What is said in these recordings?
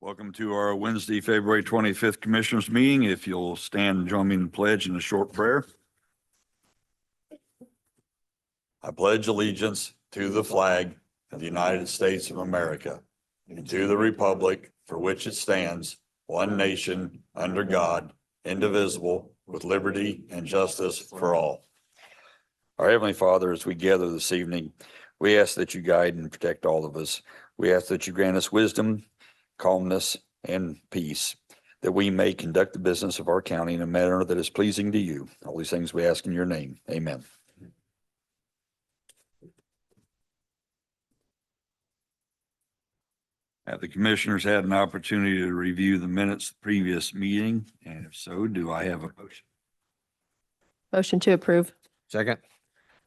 Welcome to our Wednesday, February 25th Commissioners meeting. If you'll stand and join me in the pledge in a short prayer. I pledge allegiance to the flag of the United States of America and to the republic for which it stands, one nation, under God, indivisible, with liberty and justice for all. Our Heavenly Father, as we gather this evening, we ask that you guide and protect all of us. We ask that you grant us wisdom, calmness, and peace, that we may conduct the business of our county in a manner that is pleasing to you. All these things we ask in your name. Amen. Have the commissioners had an opportunity to review the minutes of the previous meeting? And if so, do I have a motion? Motion to approve. Second.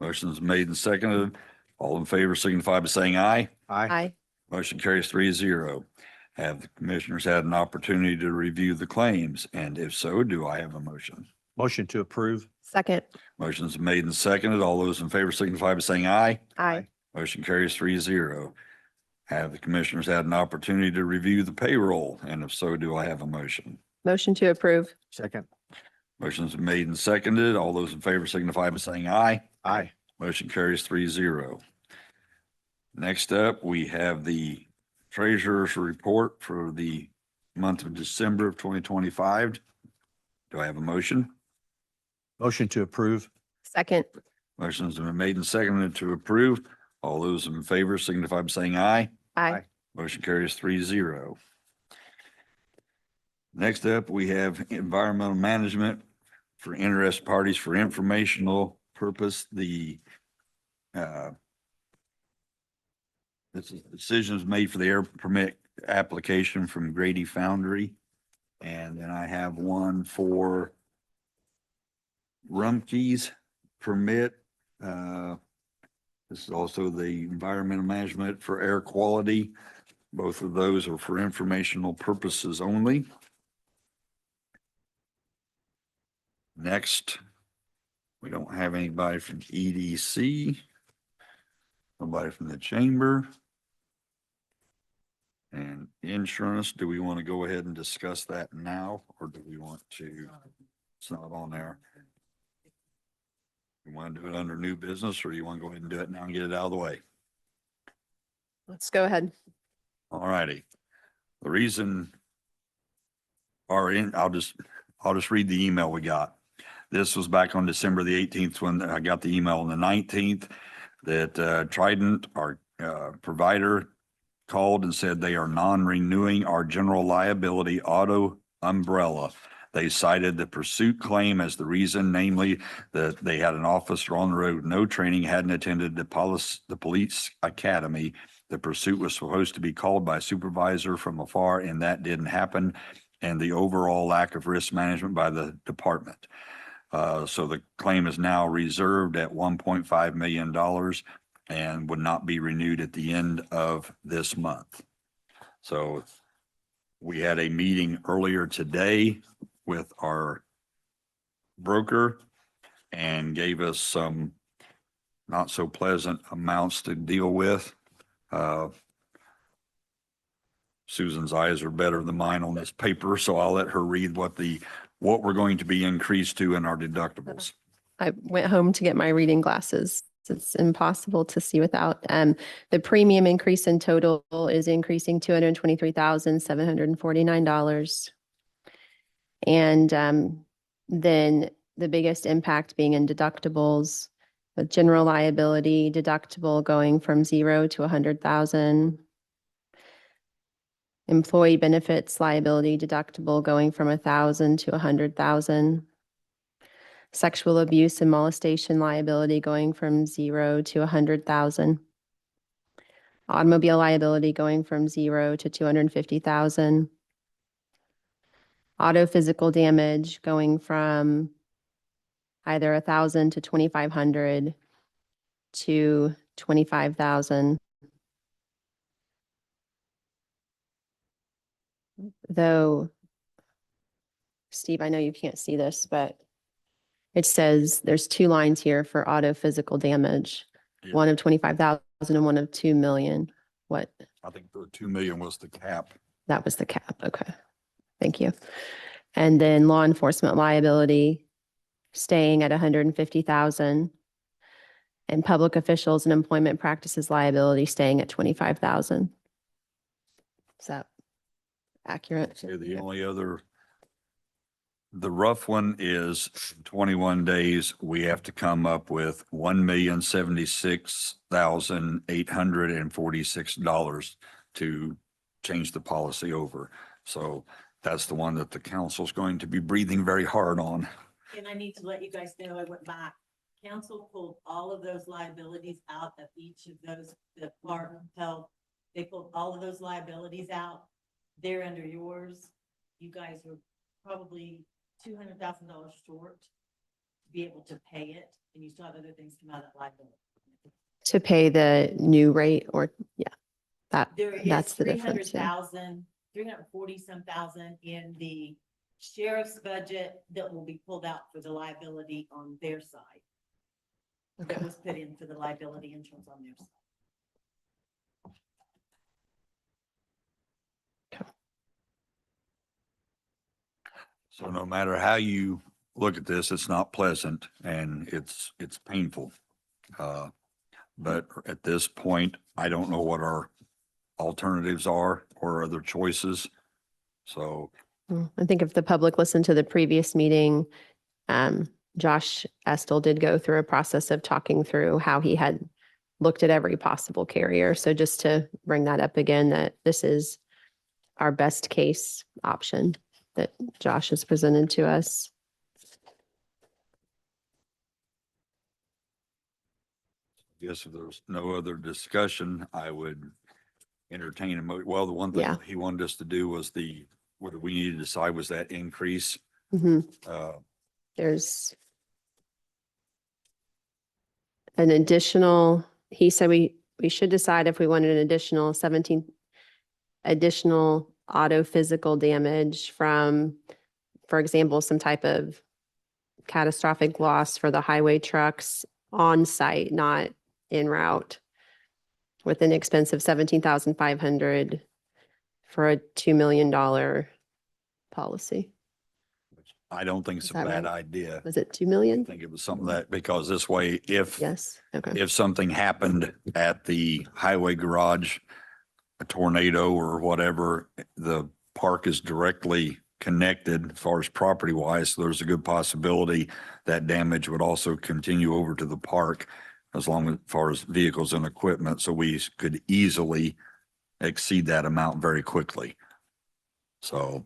Motion is made and seconded. All in favor signify by saying aye. Aye. Motion carries 3-0. Have the commissioners had an opportunity to review the claims? And if so, do I have a motion? Motion to approve. Second. Motion is made and seconded. All those in favor signify by saying aye. Aye. Motion carries 3-0. Have the commissioners had an opportunity to review the payroll? And if so, do I have a motion? Motion to approve. Second. Motion's made and seconded. All those in favor signify by saying aye. Aye. Motion carries 3-0. Next up, we have the treasurer's report for the month of December of 2025. Do I have a motion? Motion to approve. Second. Motion's been made and seconded to approve. All those in favor signify by saying aye. Aye. Motion carries 3-0. Next up, we have environmental management for interested parties for informational purpose. This is decisions made for the air permit application from Grady Foundry. And then I have one for Rumpke's permit. This is also the environmental management for air quality. Both of those are for informational purposes only. Next, we don't have anybody from EDC, nobody from the chamber. And insurance, do we want to go ahead and discuss that now, or do we want to, it's not on there? You want to do it under new business, or you want to go ahead and do it now and get it out of the way? Let's go ahead. All righty. The reason I'll just read the email we got. This was back on December the 18th when I got the email on the 19th that Trident, our provider, called and said they are non-renewing our general liability auto umbrella. They cited the pursuit claim as the reason, namely that they had an officer on the road, no training, hadn't attended the police academy. The pursuit was supposed to be called by a supervisor from afar, and that didn't happen. And the overall lack of risk management by the department. So the claim is now reserved at $1.5 million and would not be renewed at the end of this month. So we had a meeting earlier today with our broker and gave us some not so pleasant amounts to deal with. Susan's eyes are better than mine on this paper, so I'll let her read what we're going to be increased to in our deductibles. I went home to get my reading glasses. It's impossible to see without. The premium increase in total is increasing $223,749. And then the biggest impact being in deductibles, with general liability deductible going from 0 to 100,000. Employee benefits liability deductible going from 1,000 to 100,000. Sexual abuse and molestation liability going from 0 to 100,000. Automobile liability going from 0 to 250,000. Auto physical damage going from either 1,000 to 2,500 to 25,000. though, Steve, I know you can't see this, but it says there's two lines here for auto physical damage, Yeah. one of 25,000 and one of 2 million. What? I think the 2 million was the cap. That was the cap. Okay. Thank you. And then law enforcement liability staying at 150,000 and public officials and employment practices liability staying at 25,000. Is that accurate? Say the only other, the rough one is 21 days, we have to come up with $1,076,846 to change the policy over. So that's the one that the council's going to be breathing very hard on. And I need to let you guys know, I went back. Council pulled all of those liabilities out of each of those, the park, health. They pulled all of those liabilities out. They're under yours. You guys were probably $200,000 short to be able to pay it, and you still have other things come out of that liability. To pay the new rate or, yeah, There is that's the 300,000, difference. Yeah. 340-some thousand in the sheriff's budget that will be pulled out for the liability on their side. That Okay. was put in for the liability insurance on their side. So no matter how you look at this, it's not pleasant and it's painful. But at this point, I don't know what our alternatives are or other choices. So I think if the public listened to the previous meeting, Josh Estel did go through a process of talking through how he had looked at every possible carrier. So just to bring that up again, that this is our best case option that Josh has presented to us. I guess if there's no other discussion, I would entertain well, the one thing Yeah. he wanted us to do was what we needed to decide was that increase. Mhm. There's an additional, he said we should decide if we wanted an additional 17 additional auto physical damage from, for example, some type of catastrophic loss for the highway trucks on site, not en route, with an expense of 17,500 for a $2 million policy. I don't think it's Is a that bad right? idea. Was it 2 I million? think it was something that, because this way, if Yes. Okay. something happened at the highway garage, a tornado or whatever, the park is directly connected as far as property wise. So there's a good possibility that damage would also continue over to the park as far as vehicles and equipment. So we could easily exceed that amount very quickly. So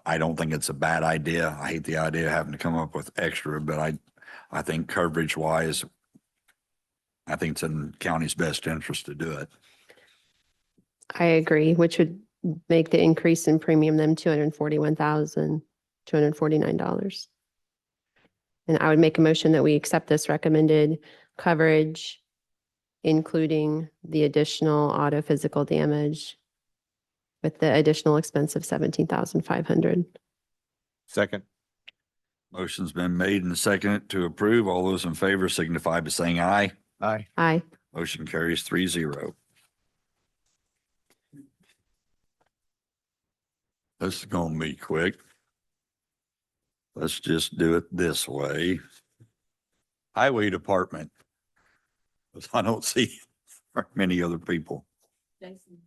I don't think it's a bad idea. I hate the idea of having to come up with extra, but I think coverage wise, I think it's in county's best interest to do it. I agree, which would make the increase in premium then $241,249. And I would make a motion that we accept this recommended coverage, including the additional auto physical damage with the additional expense of 17,500. Second. Motion's been made and seconded to approve. All those in favor signify by saying aye. Aye. Aye. Motion carries 3-0. This is gonna be quick. Let's just do it this way. Highway Department. 'Cause I don't see many other people. Jason,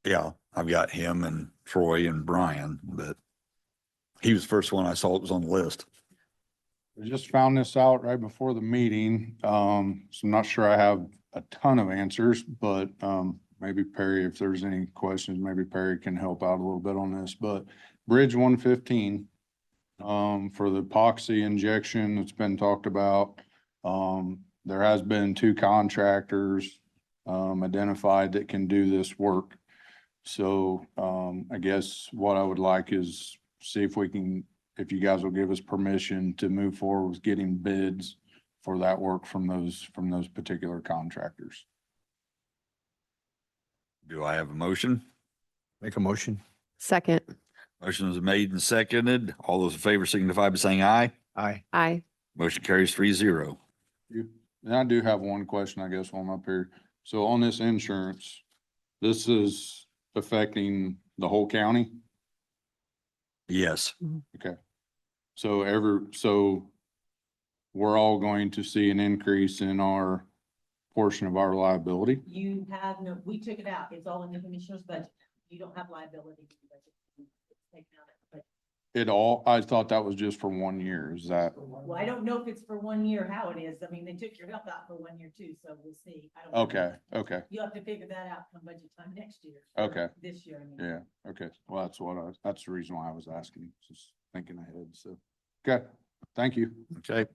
Yeah, I've got him and Troy and Brian, but he was the first one I saw that was on the list. We just found this out right before the meeting, so I'm not sure I have a ton of answers, but, maybe Perry, if there's any questions, maybe Perry can help out a little bit on this, but Bridge 115, for the epoxy injection that's been talked about, there has been 2 contractors, identified that can do this work. So, I guess what I would like is see if we can, if you guys will give us permission to move forward with getting bids for that work from those particular contractors. Do I have a motion? Make a motion. Second. Motion is made and seconded. All those in favor signify by saying aye. Aye. Aye. Motion carries 3-0. And I do have one question, I guess, while I'm up here. So on this insurance, this is affecting the whole county? Yes, Okay. So we're all going to see an increase in our portion of our liability? You have no, we took it out. It's all in the commissioner's budget. You don't have liability. in your budget. It's taken out of the budget. I thought that was just for 1 year. Is that, Well, I don't know if it's for 1 year, how it is. I mean, they took your help out for 1 year too, so we'll see. I don't know. okay, You'll have to figure that out come budget time next year. or Okay. This year, I mean. yeah, okay. Well, that's the reason why I was asking, just thinking ahead, so. Okay, thank you. okay.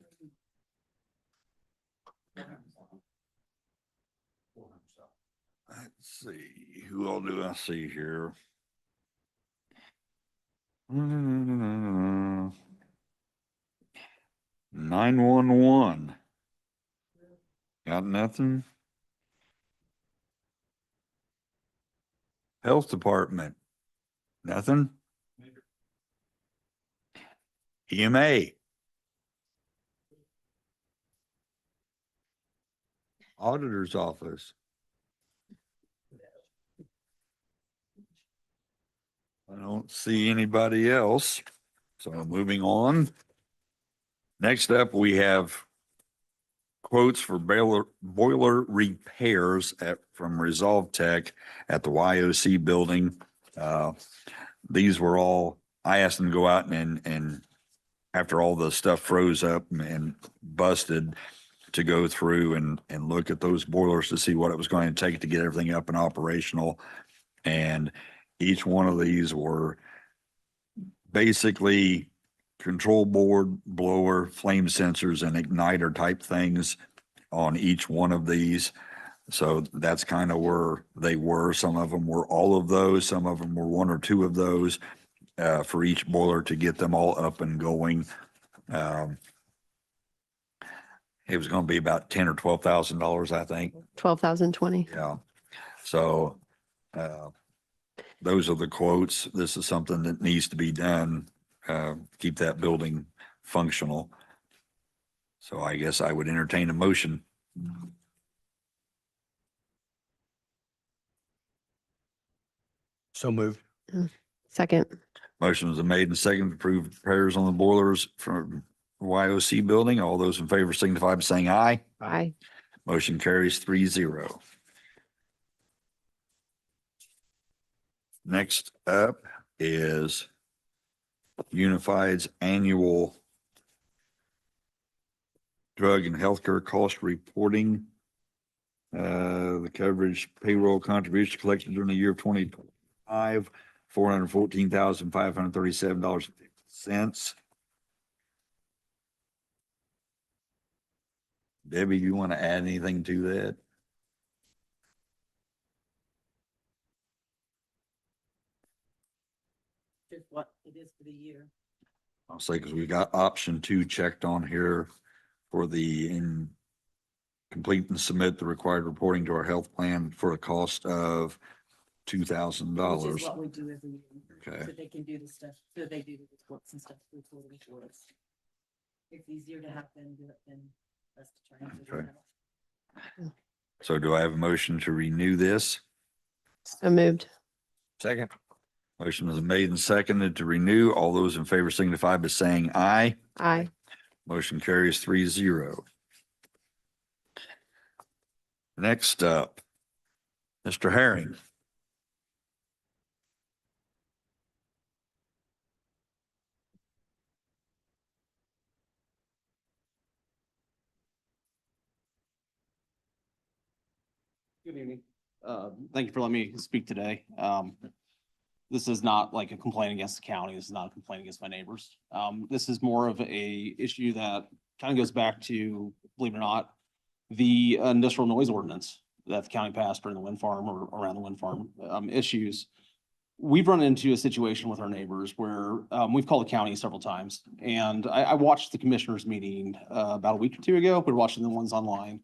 Let's see, who all do I see here? 911. Got nothing? Health Department, nothing? EMA. Auditor's Office. I don't see anybody else, so moving on. Next up, we have quotes for boiler repairs from Resolve Tech at the YOC building. These were all, I asked them to go out and after all the stuff froze up and busted, to go through and look at those boilers to see what it was going to take to get everything up and operational. And each one of these were basically control board, blower, flame sensors, and igniter type things on each one of these. So that's kind of where they were. Some of them were all of those. Some of them were one or two of those for each boiler to get them all up and going. It was going to be about $10,000 or $12,000, I think. 12,020. Yeah. So those are the quotes. This is something that needs to be done, keep that building functional. So I guess I would entertain a motion. So moved. Second. Motion is made and second to approve repairs on the boilers from YOC building. All those in favor signify by saying aye. Aye. Motion carries 3-0. Next up is Unified's annual drug and healthcare cost reporting. The coverage payroll contribution collected during the year of 2025, $414,537.50. Debbie, you want to add anything to that? Just what it is for the year. I'll say, because we got option 2 checked on here for complete and submit the required reporting to our health plan for a cost of Which is $2,000. what we do every year. Okay. So they can do the stuff, so they do the reports and stuff reporting for us. It's easier to have them do it than us to try and figure it Okay. out. So do I have a motion to renew this? So moved. Second. Motion is made and seconded to renew. All those in favor signify by saying aye. Aye. Motion carries 3-0. Next up, Mr. Herring. Good evening. Thank you for letting me speak today. This is not like a complaint against the county. This is not a complaint against my neighbors. This is more of a issue that kind of goes back to, believe it or not, the industrial noise ordinance that the county passed during the wind farm or around the wind farm issues. We've run into a situation with our neighbors where we've called the county several times, and I watched the commissioners meeting about a week or two ago. We're watching the ones online,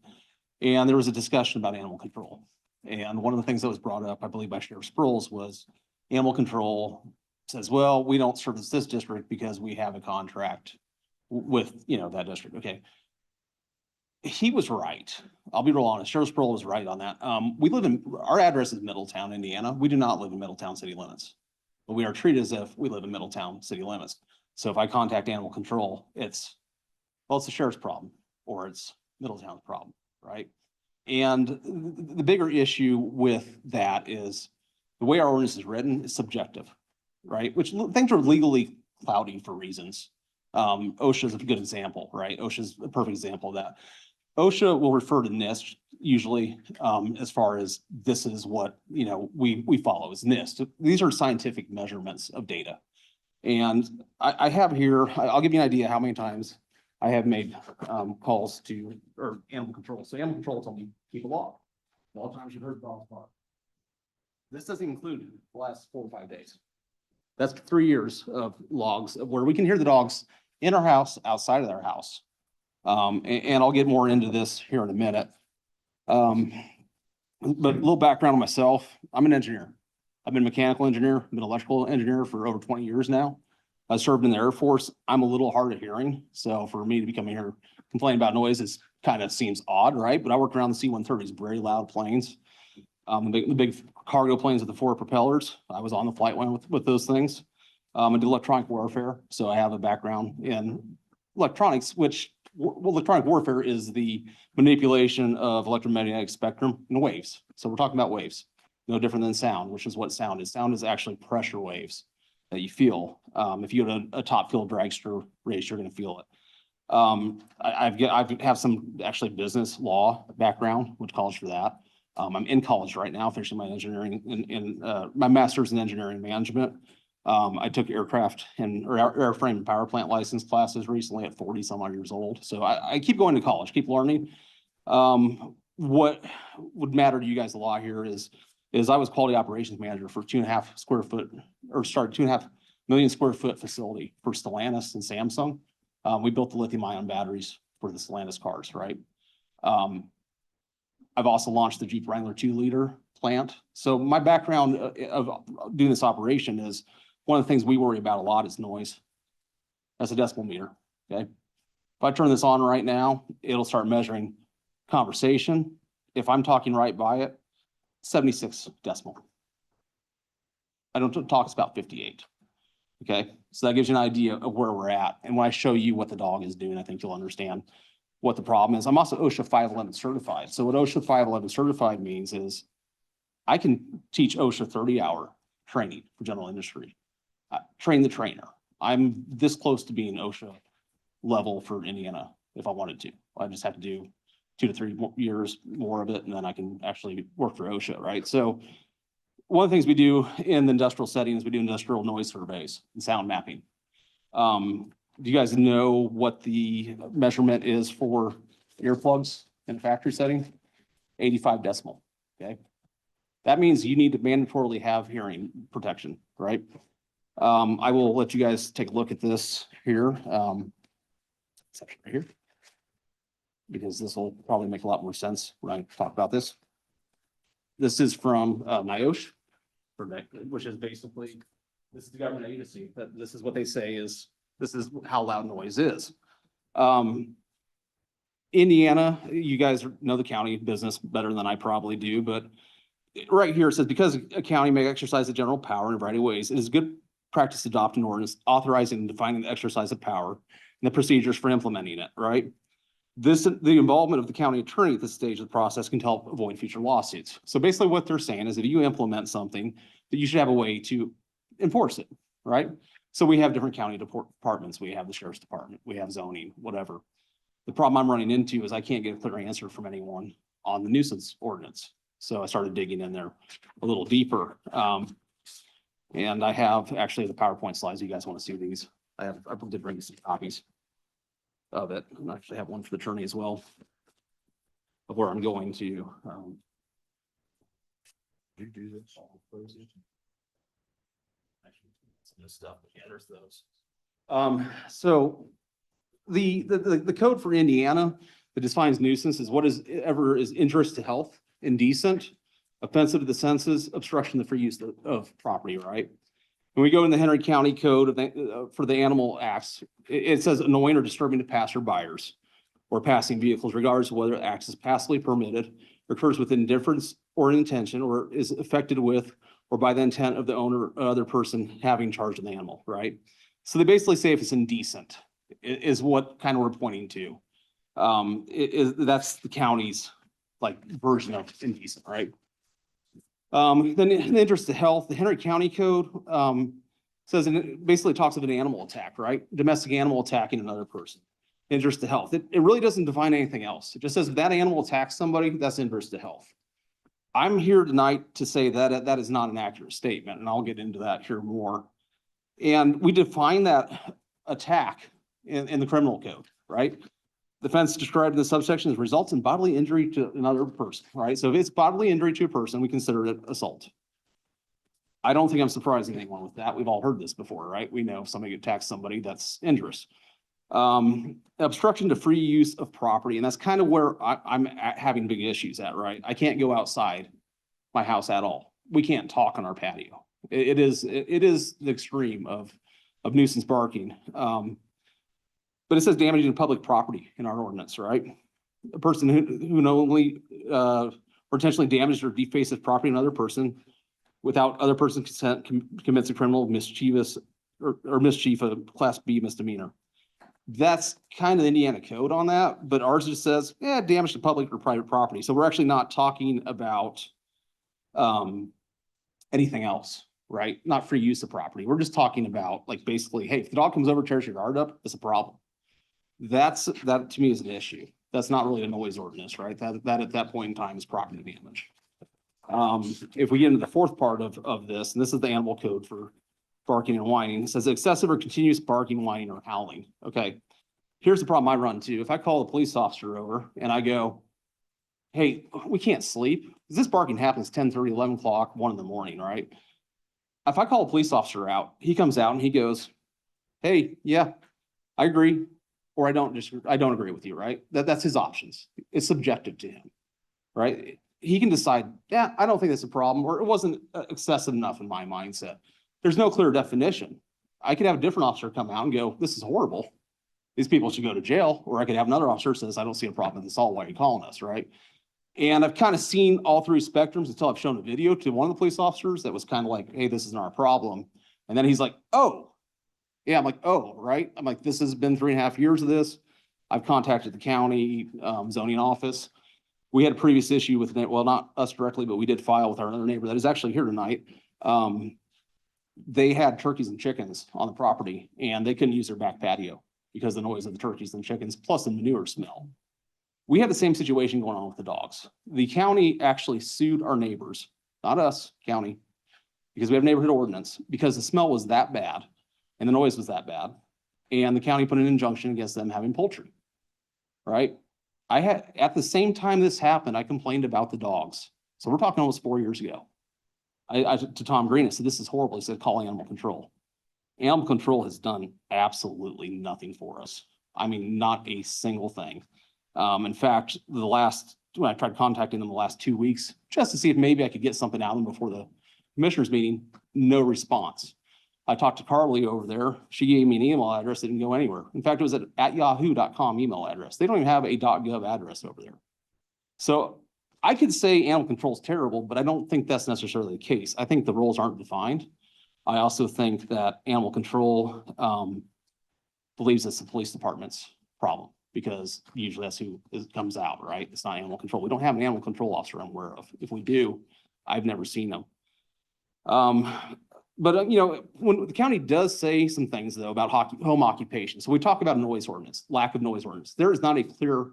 and there was a discussion about animal control. And one of the things that was brought up, I believe by Sheriff Sproles, was Animal control says, well, we don't service this district because we have a contract with, you know, that district. Okay. He was right. I'll be real honest. Sheriff Sproul was right on that. Our address is Middletown, Indiana. We do not live in Middletown city limits, but we are treated as if we live in Middletown city limits. So if I contact animal control, it's the sheriff's problem or it's Middletown's problem, right? And the bigger issue with that is the way our ordinance is written is subjective, right? Which things are legally cloudy for reasons. OSHA is a good example, right? OSHA is a perfect example of that. OSHA will refer to NIST usually, as far as this is what, you know, we follow is NIST. These are scientific measurements of data. And I have here, I'll give you an idea how many times I have made calls to, or animal control. So animal control told me keep a log. A lot of times you've heard dogs bark. This doesn't include the last 4 or 5 days. That's 3 years of logs of where we can hear the dogs in our house, outside of their house. And I'll get more into this here in a minute. But a little background on myself. I'm an engineer. I've been a mechanical engineer, been an electrical engineer for over 20 years now. I served in the Air Force. I'm a little hard of hearing. So for me to be coming here complaining about noise is kind of seems odd, right? But I worked around the C-130s, very loud planes. The big cargo planes with the 4 propellers. I was on the flight line with those things. I did electronic warfare. So I have a background in electronics, which electronic warfare is the manipulation of electromagnetic spectrum in waves. So we're talking about waves, no different than sound, which is what sound is. Sound is actually pressure waves that you feel. If you have a top field dragster race, you're going to feel it. I have some actually business law background, went to college for that. I'm in college right now, finishing my engineering in my master's in engineering management. I took aircraft and airframe and power plant license classes recently at 40 some odd years old. So I keep going to college, keep learning. What would matter to you guys a lot here is I was quality operations manager for 2.5 square foot, or started 2.5 million square foot facility for Stellantis and Samsung. We built the lithium ion batteries for the Stellantis cars, right? I've also launched the Jeep Wrangler 2-liter plant. So my background of doing this operation is one of the things we worry about a lot is noise. That's a decibel meter, okay? If I turn this on right now, it'll start measuring conversation. If I'm talking right by it, 76 decibel. I don't talk, it's about 58. Okay, so that gives you an idea of where we're at. And when I show you what the dog is doing, I think you'll understand what the problem is. I'm also OSHA 511 certified. So what OSHA 511 certified means is I can teach OSHA 30-hour training for general industry, train the trainer. I'm this close to being OSHA level for Indiana if I wanted to. I just have to do 2 to 3 years more of it, and then I can actually work for OSHA, right? So one of the things we do in the industrial setting is we do industrial noise surveys and sound mapping. Do you guys know what the measurement is for earplugs in a factory setting? 85 decibel, okay? That means you need to mandatorily have hearing protection, right? I will let you guys take a look at this here. Section right here. Because this will probably make a lot more sense when I talk about this. This is from NIOSH, which is basically, this is the government agency, that this is what they say is, this is how loud noise is. Indiana, you guys know the county business better than I probably do, but right here it says, because a county may exercise the general power in a variety of ways, it is good practice to adopt an ordinance authorizing and defining the exercise of power and the procedures for implementing it, right? The involvement of the county attorney at this stage of the process can help avoid future lawsuits. So basically what they're saying is if you implement something, that you should have a way to enforce it, right? So we have different county departments. We have the sheriff's department, we have zoning, whatever. The problem I'm running into is I can't get a clear answer from anyone on the nuisance ordinance. So I started digging in there a little deeper. And I have actually the PowerPoint slides. You guys want to see these? I did bring you some copies of it. And I actually have one for the attorney as well of where I'm going to. You do this. This stuff, yeah, there's those. So the code for Indiana that defines nuisance is what is ever is injurious to health, indecent, offensive to the senses, obstruction to the free use of property, right? When we go in the Henry County Code for the animal acts, it says annoying or disturbing to passerbyers or passing vehicles, regardless of whether acts is passively permitted, occurs with indifference or intention, or is affected with or by the intent of the owner or other person having charge of the animal, right? So they basically say if it's indecent, is what kind of we're pointing to. That's the county's like version of indecent, right? Then in the interest of health, the Henry County Code says, and it basically talks of an animal attack, right? Domestic animal attacking another person. Interest to health. It really doesn't define anything else. It just says if that animal attacks somebody, that's interest to health. I'm here tonight to say that that is not an accurate statement, and I'll get into that here more. And we define that attack in the criminal code, right? The offense described in the subsection results in bodily injury to another person, right? So if it's bodily injury to a person, we consider it assault. I don't think I'm surprising anyone with that. We've all heard this before, right? We know if somebody attacks somebody, that's injurious. Obstruction to free use of property. And that's kind of where I'm having big issues at, right? I can't go outside my house at all. We can't talk on our patio. It is the extreme of nuisance barking. But it says damaging public property in our ordinance, right? A person who knowingly potentially damages or defaces property of another person without other person's consent commits a criminal mischievous or mischief, a class B misdemeanor. That's kind of the Indiana code on that, but ours just says, damage to public or private property. So we're actually not talking about anything else, right? Not free use of property. We're just talking about like basically, hey, if the dog comes over, tears your yard up, it's a problem. That to me is an issue. That's not really a noise ordinance, right? That at that point in time is property damage. If we get into the fourth part of this, and this is the animal code for barking and whining, it says excessive or continuous barking, whining, or howling. Okay, here's the problem I run into. If I call the police officer over and I go, hey, we can't sleep, because this barking happens 10:30, 11 o'clock, 1 in the morning, right? If I call a police officer out, he comes out and he goes, hey, yeah, I agree. Or I don't agree with you, right? That's his options. It's subjective to him, right? He can decide, yeah, I don't think that's a problem, or it wasn't excessive enough in my mindset. There's no clear definition. I could have a different officer come out and go, this is horrible. These people should go to jail. Or I could have another officer says, I don't see a problem with this all. Why are you calling us, right? And I've kind of seen all three spectrums until I've shown a video to one of the police officers that was kind of like, hey, this isn't our problem. And then he's like, oh. Yeah, I'm like, oh, right. I'm like, this has been 3.5 years of this. I've contacted the county zoning office. We had a previous issue with, well, not us directly, but we did file with our other neighbor that is actually here tonight. They had turkeys and chickens on the property and they couldn't use their back patio because of the noise of the turkeys and chickens, plus the manure smell. We had the same situation going on with the dogs. The county actually sued our neighbors, not us, county, because we have neighborhood ordinance, because the smell was that bad. And the noise was that bad. And the county put an injunction against them having poultry, right? At the same time this happened, I complained about the dogs. So we're talking almost 4 years ago. To Tom Green, I said, this is horrible. He said, call animal control. Animal control has done absolutely nothing for us. I mean, not a single thing. In fact, when I tried contacting them the last 2 weeks, just to see if maybe I could get something out of them before the commissioners meeting, no response. I talked to Carly over there. She gave me an email address that didn't go anywhere. In fact, it was at yahoo.com email address. They don't even have a .gov address over there. So I could say animal control is terrible, but I don't think that's necessarily the case. I think the roles aren't defined. I also think that animal control believes it's the police department's problem, because usually that's who comes out, right? It's not animal control. We don't have an animal control officer I'm aware of. If we do, I've never seen them. But when the county does say some things though about home occupation. So we talk about a noise ordinance, lack of noise ordinance. There is not a clear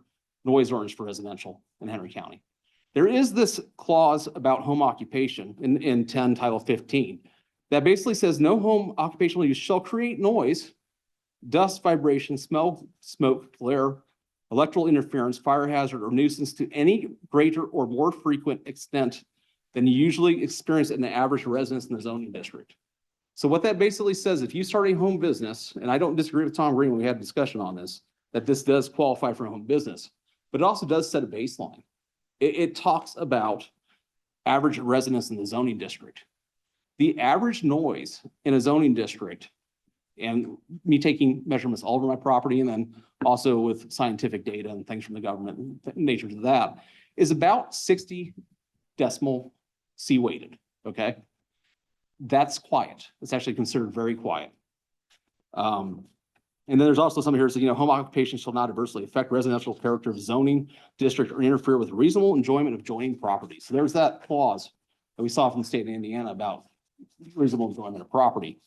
noise ordinance for residential in Henry County. There is this clause about home occupation in 10 Title 15 that basically says no home occupational use shall create noise, dust, vibration, smell, smoke, glare, electrical interference, fire hazard, or nuisance to any greater or more frequent extent than you usually experience in the average residence in the zoning district. So what that basically says, if you start a home business, and I don't disagree with Tom Green, we had a discussion on this, that this does qualify for a home business, but it also does set a baseline. It talks about average residents in the zoning district. The average noise in a zoning district, and me taking measurements all over my property and then also with scientific data and things from the government and natures of that, is about 60 decimal C weighted, okay? That's quiet. It's actually considered very quiet. And then there's also something here that says, home occupation shall not adversely affect residential character of zoning district or interfere with reasonable enjoyment of adjoining property. So there's that clause that we saw from the state of Indiana about reasonable enjoyment of property.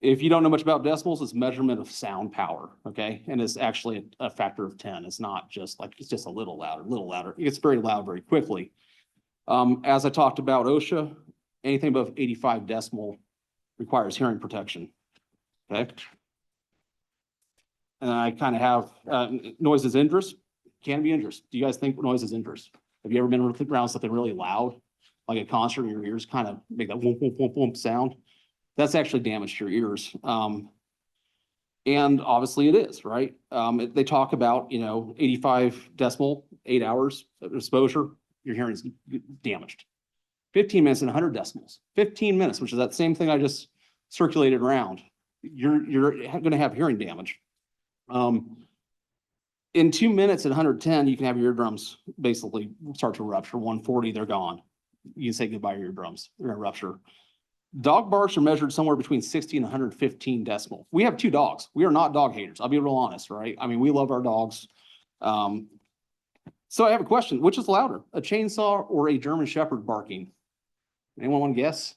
If you don't know much about decibels, it's measurement of sound power, okay? And it's actually a factor of 10. It's not just like, it's just a little louder. It gets very loud very quickly. As I talked about OSHA, anything above 85 decibel requires hearing protection, okay? And I kind of have noise is injurious, can be injurious. Do you guys think noise is injurious? Have you ever been around something really loud, like a concert, and your ears kind of make that whoomp, whoomp, whoomp, whoomp sound? That's actually damage to your ears. And obviously it is, right? They talk about, 85 decibel, 8 hours of exposure, your hearing is damaged. 15 minutes and 100 decibels, 15 minutes, which is that same thing I just circulated around. You're going to have hearing damage. In 2 minutes at 110, you can have your eardrums basically start to rupture. 140, they're gone. You can say goodbye to your eardrums. They're going to rupture. Dog barks are measured somewhere between 60 and 115 decibel. We have 2 dogs. We are not dog haters. I'll be real honest, right? I mean, we love our dogs. So I have a question. Which is louder, a chainsaw or a German Shepherd barking? Anyone want to guess?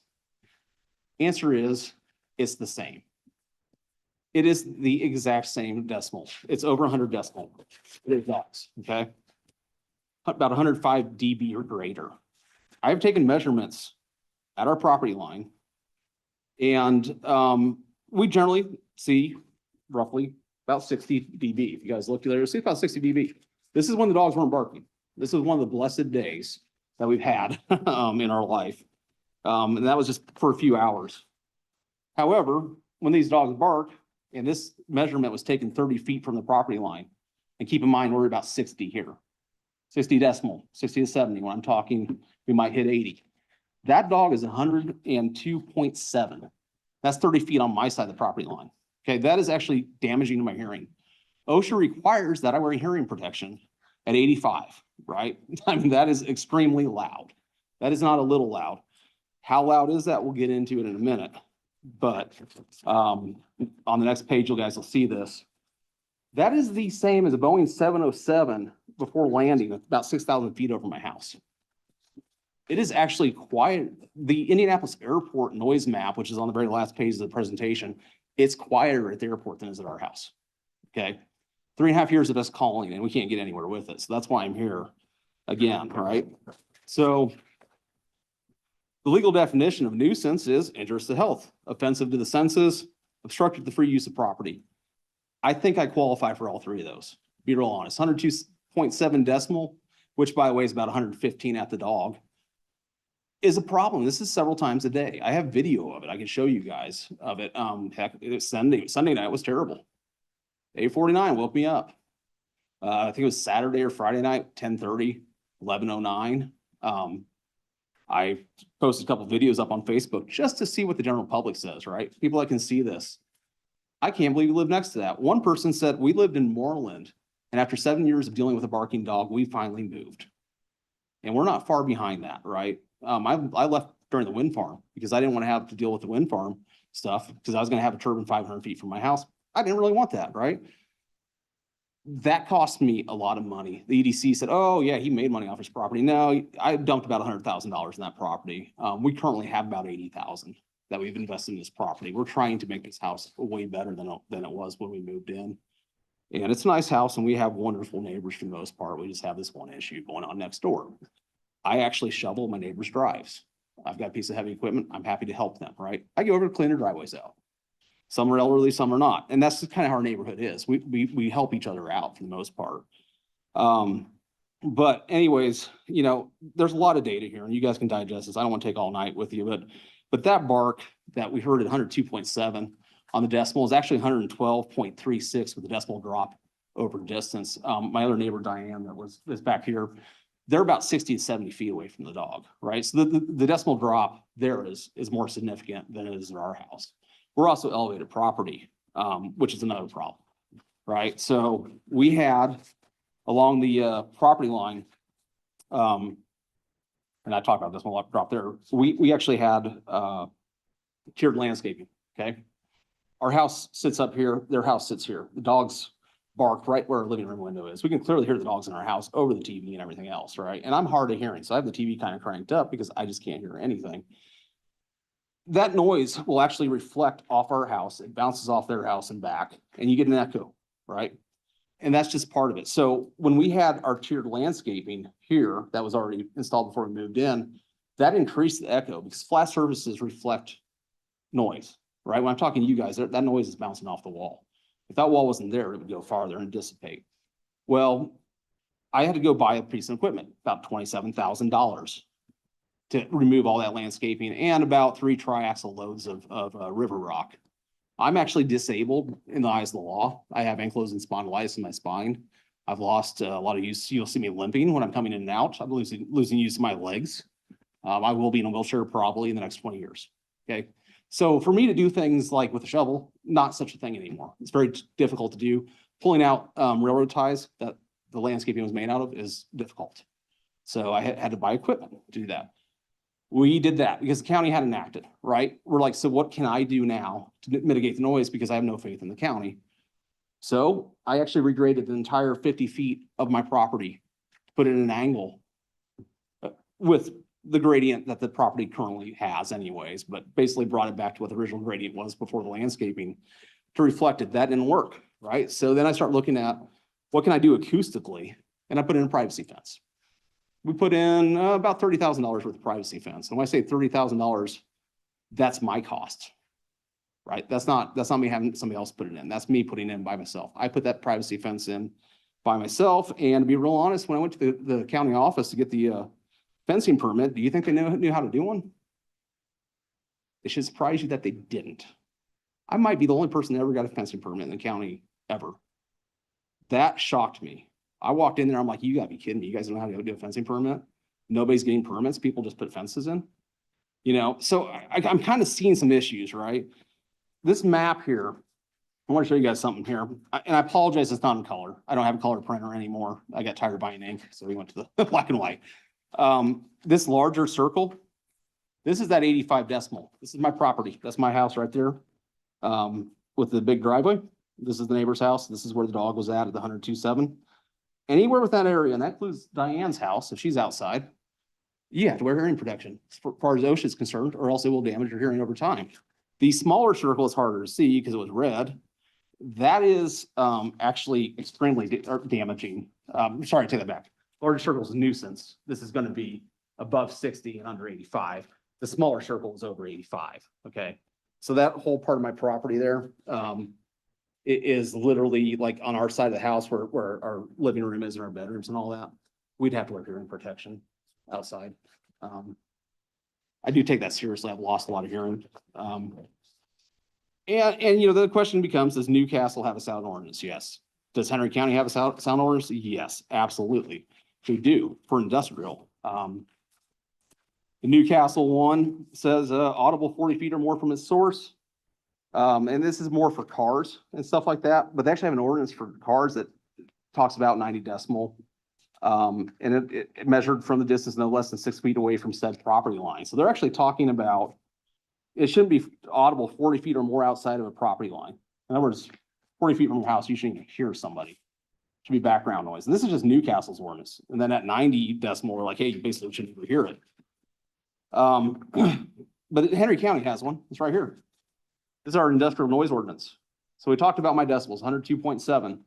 Answer is, it's the same. It is the exact same decimal. It's over 100 decibel. It is dogs, okay? About 105 dB or greater. I've taken measurements at our property line, and we generally see roughly about 60 dB. If you guys look there, you'll see about 60 dB. This is when the dogs weren't barking. This is one of the blessed days that we've had in our life. And that was just for a few hours. However, when these dogs bark, and this measurement was taken 30 feet from the property line, and keep in mind, we're about 60 here, 60 decimal, 60 to 70. When I'm talking, we might hit 80. That dog is 102.7. That's 30 feet on my side of the property line. Okay, that is actually damaging to my hearing. OSHA requires that I wear hearing protection at 85, right? I mean, that is extremely loud. That is not a little loud. How loud is that? We'll get into it in a minute. But on the next page, you guys will see this. That is the same as a Boeing 707 before landing, about 6,000 feet over my house. It is actually quiet. The Indianapolis Airport noise map, which is on the very last page of the presentation, it's quieter at the airport than it is at our house. Okay. 3.5 years of us calling, and we can't get anywhere with it. So that's why I'm here again, right? So the legal definition of nuisance is injurious to health, offensive to the senses, obstructive to the free use of property. I think I qualify for all 3 of those, be real honest. 102.7 decimal, which by the way is about 115 at the dog, is a problem. This is several times a day. I have video of it. I can show you guys of it. Heck, it was Sunday night was terrible. 8:49 woke me up. I think it was Saturday or Friday night, 10:30, 11:09. I posted a couple of videos up on Facebook just to see what the general public says, right? People that can see this. I can't believe we live next to that. One person said we lived in Moreland, and after 7 years of dealing with a barking dog, we finally moved. And we're not far behind that, right? I left during the wind farm because I didn't want to have to deal with the wind farm stuff because I was going to have a turbine 500 feet from my house. I didn't really want that, right? That cost me a lot of money. The EDC said, oh yeah, he made money off his property. No, I dumped about $100,000 in that property. We currently have about 80,000 that we've invested in this property. We're trying to make this house way better than it was when we moved in. And it's a nice house and we have wonderful neighbors for the most part. We just have this one issue going on next door. I actually shovel my neighbors' drives. I've got a piece of heavy equipment. I'm happy to help them, right? I go over to clean their driveways out. Some are elderly, some are not. And that's kind of how our neighborhood is. We help each other out for the most part. But anyways, there's a lot of data here and you guys can digest this. I don't want to take all night with you, but that bark that we heard at 102.7 on the decimal is actually 112.36 with the decimal drop over distance. My other neighbor, Diane, that was back here, they're about 60 to 70 feet away from the dog, right? So the decimal drop there is more significant than it is in our house. We're also elevated property, which is another problem, right? So we had along the property line, and I talked about this one, I'll drop there. We actually had tiered landscaping, okay? Our house sits up here, their house sits here. The dogs bark right where our living room window is. We can clearly hear the dogs in our house over the TV and everything else, right? And I'm hard of hearing, so I have the TV kind of cranked up because I just can't hear anything. That noise will actually reflect off our house. It bounces off their house and back, and you get an echo, right? And that's just part of it. So when we had our tiered landscaping here, that was already installed before we moved in, that increased the echo because flat surfaces reflect noise, right? When I'm talking to you guys, that noise is bouncing off the wall. If that wall wasn't there, it would go farther and dissipate. Well, I had to go buy a piece of equipment, about $27,000 to remove all that landscaping and about 3 triaxle loads of river rock. I'm actually disabled in the eyes of the law. I have ankylosing spondylitis in my spine. I've lost a lot of use. You'll see me limping when I'm coming in and out. I'm losing use of my legs. I will be in a wheelchair probably in the next 20 years. Okay. So for me to do things like with a shovel, not such a thing anymore. It's very difficult to do. Pulling out railroad ties that the landscaping was made out of is difficult. So I had to buy equipment to do that. We did that because the county hadn't acted, right? We're like, so what can I do now to mitigate the noise because I have no faith in the county? So I actually regraded the entire 50 feet of my property, put it in an angle with the gradient that the property currently has anyways, but basically brought it back to what the original gradient was before the landscaping to reflect it. That didn't work, right? So then I start looking at what can I do acoustically? And I put in a privacy fence. We put in about $30,000 worth of privacy fence. And when I say $30,000, that's my cost, right? That's not me having somebody else put it in. That's me putting it in by myself. I put that privacy fence in by myself. And to be real honest, when I went to the county office to get the fencing permit, do you think they knew how to do one? It should surprise you that they didn't. I might be the only person that ever got a fencing permit in the county ever. That shocked me. I walked in there, I'm like, you gotta be kidding me. You guys don't know how to do a fencing permit? Nobody's getting permits. People just put fences in. You know, so I'm kind of seeing some issues, right? This map here, I want to show you guys something here. And I apologize, it's not in color. I don't have a color printer anymore. I got tired of buying ink, so we went to the black and white. This larger circle, this is that 85 decimal. This is my property. That's my house right there with the big driveway. This is the neighbor's house. This is where the dog was at the 102.7. Anywhere with that area, and that includes Diane's house, if she's outside, you have to wear hearing protection as far as OSHA is concerned, or else it will damage your hearing over time. The smaller circle is harder to see because it was red. That is actually extremely damaging. Sorry, take that back. Larger circle is a nuisance. This is going to be above 60 and under 85. The smaller circle is over 85. Okay. So that whole part of my property there, it is literally like on our side of the house where our living room is and our bedrooms and all that. We'd have to wear hearing protection outside. I do take that seriously. I've lost a lot of hearing. And you know, the question becomes, does Newcastle have a sound ordinance? Yes. Does Henry County have a sound ordinance? Yes, absolutely. We do for industrial. The Newcastle one says audible 40 feet or more from its source. And this is more for cars and stuff like that, but they actually have an ordinance for cars that talks about 90 decimal. And it measured from the distance no less than 6 feet away from said property line. So they're actually talking about, it shouldn't be audible 40 feet or more outside of a property line. In other words, 40 feet from your house, you shouldn't hear somebody. It should be background noise. And this is just Newcastle's ordinance. And then at 90 decimal, we're like, hey, you basically shouldn't even hear it. But Henry County has one. It's right here. This is our industrial noise ordinance. So we talked about my decibels, 102.7.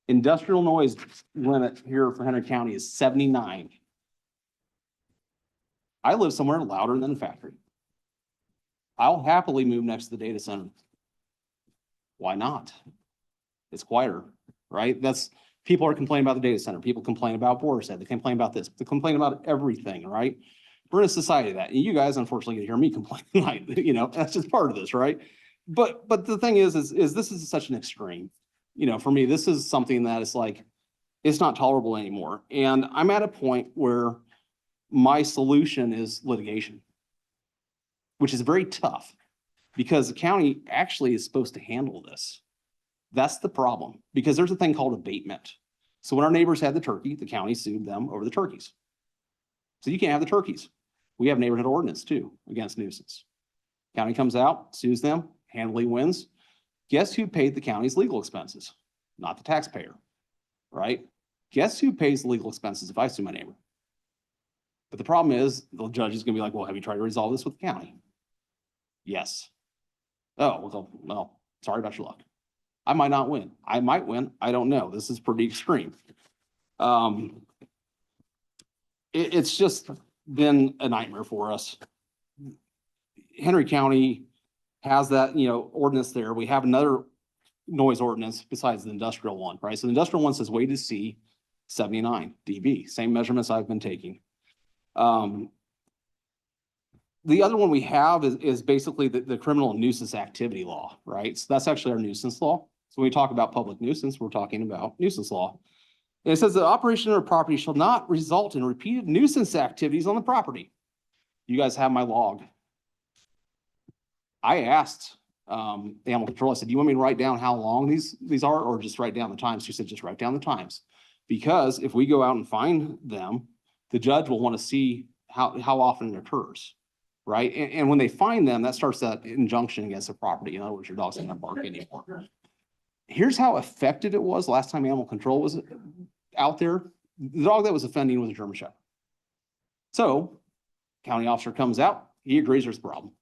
Industrial noise limit here for Henry County is 79. I live somewhere louder than a factory. I'll happily move next to the data center. Why not? It's quieter, right? People are complaining about the data center. People complain about Borishead. They complain about this. They complain about everything, right? We're in a society of that. And you guys, unfortunately, get to hear me complain. You know, that's just part of this, right? But the thing is this is such an extreme. You know, for me, this is something that is like, It's not tolerable anymore. And I'm at a point where my solution is litigation, which is very tough because the county actually is supposed to handle this. That's the problem, because there's a thing called abatement. So when our neighbors had the turkey, the county sued them over the turkeys. So you can't have the turkeys. We have neighborhood ordinance too against nuisance. County comes out, sues them, handily wins. Guess who paid the county's legal expenses? Not the taxpayer, right? Guess who pays the legal expenses if I sue my neighbor? But the problem is the judge is gonna be like, well, have you tried to resolve this with the county? Yes. Oh, well, sorry about your luck. I might not win. I might win. I don't know. This is pretty extreme. It's just been a nightmare for us. Henry County has that, ordinance there. We have another noise ordinance besides the industrial one, right? So the industrial one says weighted C 79 dB, same measurements I've been taking. The other one we have is basically the criminal nuisance activity law, right? So that's actually our nuisance law. So when we talk about public nuisance, we're talking about nuisance law. And it says the operation of a property shall not result in repeated nuisance activities on the property. You guys have my log. I asked the animal control, I said, do you want me to write down how long these are or just write down the times? She said, just write down the times. Because if we go out and find them, the judge will want to see how often it occurs, right? And when they find them, that starts that injunction against the property. In other words, your dog's not bark anymore. Here's how effective it was last time animal control was out there. The dog that was offending was a German Shepherd. So county officer comes out, he agrees there's a problem.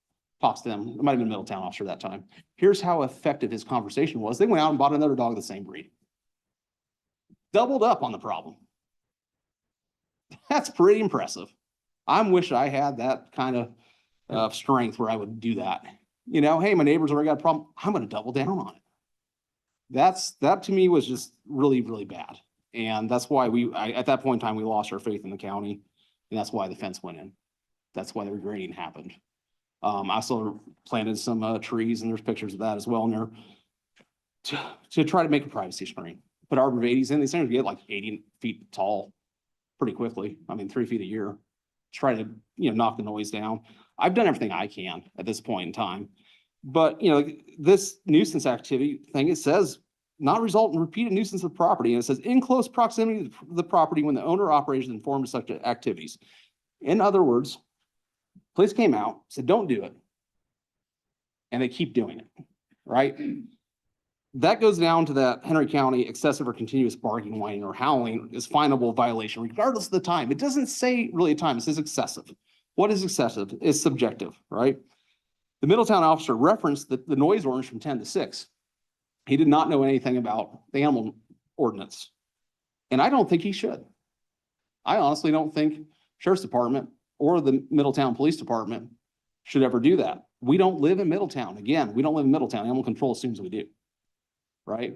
Talks to them. It might have been a Middletown officer that time. Here's how effective his conversation was. They went out and bought another dog of the same breed. Doubled up on the problem. That's pretty impressive. I wish I had that kind of strength where I would do that. Hey, my neighbors already got a problem. I'm going to double down on it. That to me was just really, really bad. And that's why at that point in time, we lost our faith in the county. And that's why the fence went in. That's why the regrading happened. I also planted some trees, and there's pictures of that as well in there to try to make a privacy screen. Put arborvitaes in. These things get like 80 feet tall pretty quickly. 3 feet a year. Try to, knock the noise down. I've done everything I can at this point in time. But, this nuisance activity thing, it says not result in repeated nuisance of property. And it says in close proximity to the property when the owner or operator is informed of such activities. In other words, police came out, said, don't do it. And they keep doing it, right? That goes down to that Henry County excessive or continuous barking, whining, or howling is finable violation, regardless of the time. It doesn't say really a time, it says excessive. What is excessive? It's subjective, right? The Middletown officer referenced the noise ordinance from 10 to 6. He did not know anything about the animal ordinance. And I don't think he should. I honestly don't think Sheriff's Department or the Middletown Police Department should ever do that. We don't live in Middletown. Again, we don't live in Middletown. Animal control assumes we do, right?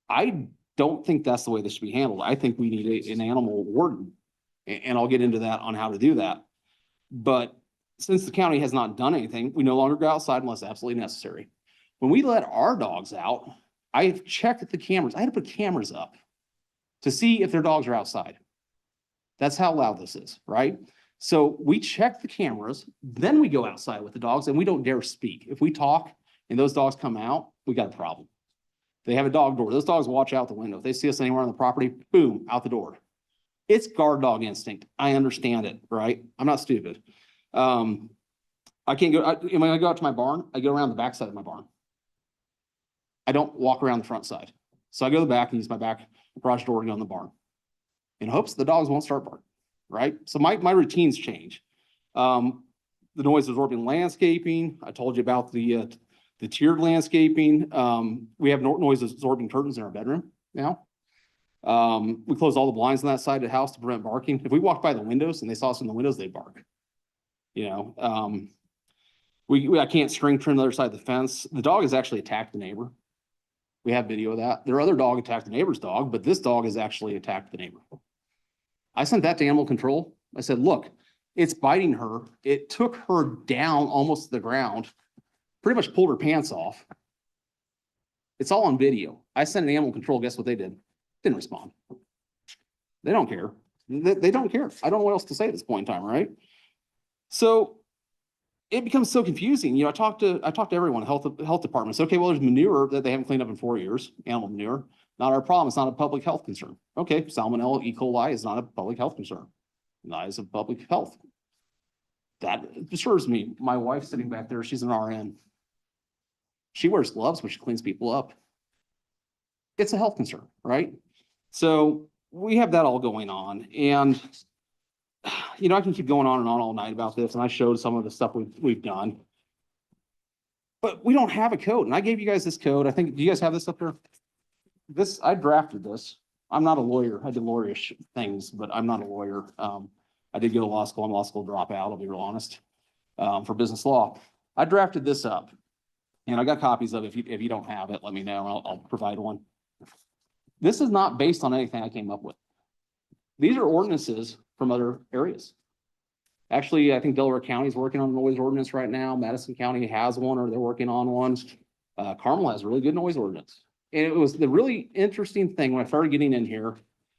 I don't think that's the way this should be handled. I think we need an animal warden, and I'll get into that on how to do that. But since the county has not done anything, we no longer go outside unless absolutely necessary. When we let our dogs out, I've checked the cameras. I had to put cameras up to see if their dogs are outside. That's how loud this is, right? So we check the cameras, then we go outside with the dogs, and we don't dare speak. If we talk and those dogs come out, we got a problem. They have a dog door. Those dogs watch out the window. If they see us anywhere on the property, boom, out the door. It's guard dog instinct. I understand it, right? I'm not stupid. I can't go, when I go out to my barn, I go around the back side of my barn. I don't walk around the front side. So I go to the back and use my back garage door to go in the barn in hopes the dogs won't start barking, right? So my routines change. The noise absorbing landscaping. I told you about the tiered landscaping. We have noise absorbing curtains in our bedroom now. We close all the blinds on that side of the house to prevent barking. If we walked by the windows and they saw us in the windows, they'd bark. I can't string trim the other side of the fence. The dog has actually attacked the neighbor. We have video of that. Their other dog attacked the neighbor's dog, but this dog has actually attacked the neighbor. I sent that to animal control. I said, look, it's biting her. It took her down almost to the ground, pretty much pulled her pants off. It's all on video. I sent an animal control. Guess what they did? Didn't respond. They don't care. They don't care. I don't know what else to say at this point in time, right? So it becomes so confusing. You know, I talked to everyone, health departments. Okay, well, there's manure that they haven't cleaned up in 4 years, animal manure. Not our problem. It's not a public health concern. Okay, Salmonella, E. coli is not a public health concern. Not as a public health. That disturbs me. My wife sitting back there, she's an RN. She wears gloves when she cleans people up. It's a health concern, right? So we have that all going on. And, you know, I can keep going on and on all night about this. And I showed some of the stuff we've done. But we don't have a code. And I gave you guys this code. I think, do you guys have this up there? I drafted this. I'm not a lawyer. I did lawyerish things, but I'm not a lawyer. I did go to law school. I'm a law school dropout, I'll be real honest, for business law. I drafted this up and I got copies of it. If you don't have it, let me know. I'll provide one. This is not based on anything I came up with. These are ordinances from other areas. Actually, I think Delaware County is working on a noise ordinance right now. Madison County has one, or they're working on one. Carmel has a really good noise ordinance. And it was the really interesting thing when I started getting in here,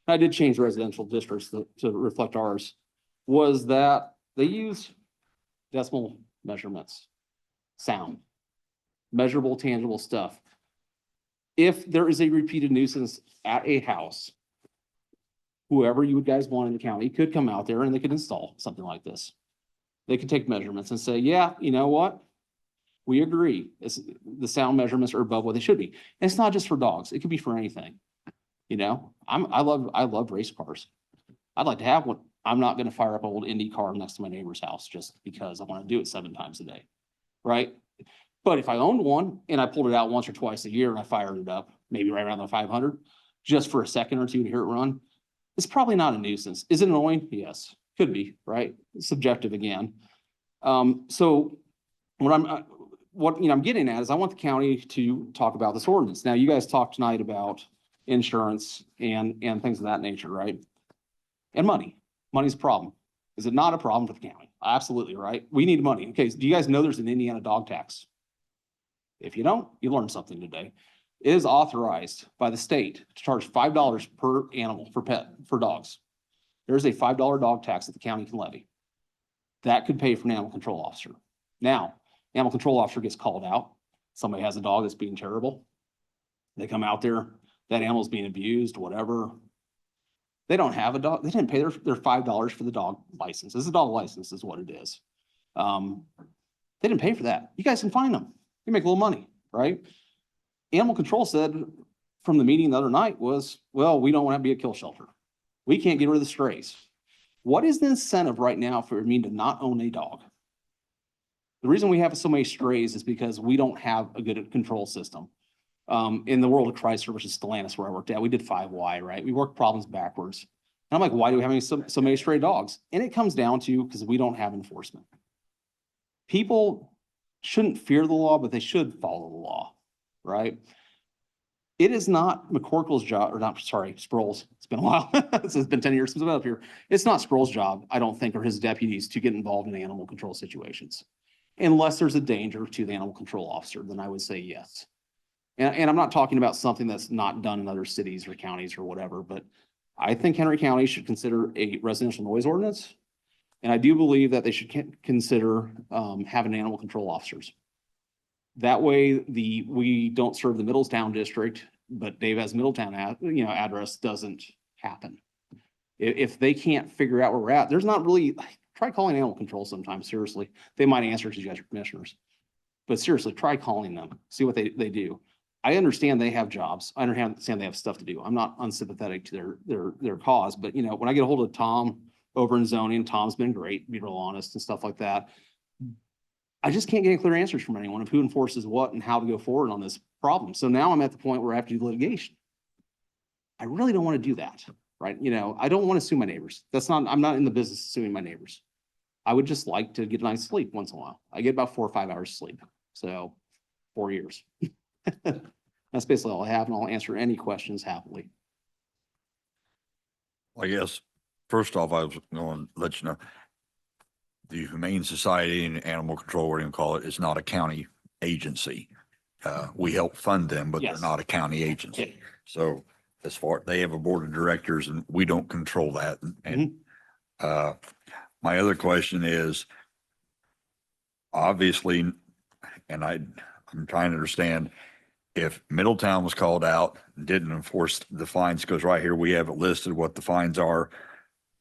I did change residential districts to reflect ours, was that they use decimal measurements, sound, measurable, tangible stuff. If there is a repeated nuisance at a house, whoever you guys want in the county could come out there and they could install something like this. They could take measurements and say, yeah, you know what? We agree. The sound measurements are above what they should be. And it's not just for dogs. It could be for anything. You know, I love race cars. I'd like to have one. I'm not going to fire up an old Indy car next to my neighbor's house just because I want to do it 7 times a day. Right. But if I owned one and I pulled it out once or twice a year and I fired it up, maybe right around the 500, just for a second or two to hear it run, it's probably not a nuisance. Is it annoying? Yes, could be, right? It's subjective again. So what I'm getting at is I want the county to talk about this ordinance. Now, you guys talked tonight about insurance and things of that nature, right? And money. Money's a problem. Is it not a problem for the county? Absolutely, right? We need money. Okay, so do you guys know there's an Indiana dog tax? If you don't, you learned something today. It is authorized by the state to charge $5 per animal for dogs. There's a $5 dog tax that the county can levy. That could pay for an animal control officer. Now, animal control officer gets called out. Somebody has a dog that's being terrible. They come out there, that animal's being abused, whatever. They don't have a dog. They didn't pay their $5 for the dog license. This is a dog license is what it is. They didn't pay for that. You guys can find them. You make a little money, right? Animal control said from the meeting the other night was, well, we don't want to be a kill shelter. We can't get rid of the strays. What is the incentive right now for me to not own a dog? The reason we have so many strays is because we don't have a good control system. In the world of Chrysler versus Stellantis, where I worked at, we did 5Y, right? We worked problems backwards. And I'm like, why do we have so many stray dogs? And it comes down to because we don't have enforcement. People shouldn't fear the law, but they should follow the law, right? It is not McCorkle's job, or not, sorry, Sproul's. It's been a while. It's been 10 years since I've been up here. It's not Sproul's job, I don't think, or his deputies to get involved in animal control situations. Unless there's a danger to the animal control officer, then I would say yes. And I'm not talking about something that's not done in other cities or counties or whatever, but I think Henry County should consider a residential noise ordinance. And I do believe that they should consider having animal control officers. That way we don't serve the Middletown district, but Dave has Middletown address doesn't happen. If they can't figure out where we're at, there's not really, try calling animal control sometimes, seriously. They might answer because you guys are commissioners. But seriously, try calling them, see what they do. I understand they have jobs. I understand they have stuff to do. I'm not unsympathetic to their cause, but when I get a hold of Tom over in zoning, Tom's been great, to be real honest and stuff like that. I just can't get any clear answers from anyone of who enforces what and how to go forward on this problem. So now I'm at the point where I have to do litigation. I really don't want to do that, right? I don't want to sue my neighbors. I'm not in the business of suing my neighbors. I would just like to get a nice sleep once in a while. I get about 4 or 5 hours sleep. So 4 years. That's basically all I have, and I'll answer any questions happily. I guess, first off, I was going to let you know, the Humane Society and Animal Control, whatever you call it, is not a county agency. We help fund them, but Yes. they're not a county agency. Yeah. So as far, they have a board of directors and we don't control that. And, my other question is, obviously, and I'm trying to understand, if Middletown was called out, and didn't enforce the fines, because right here we have it listed what the fines are.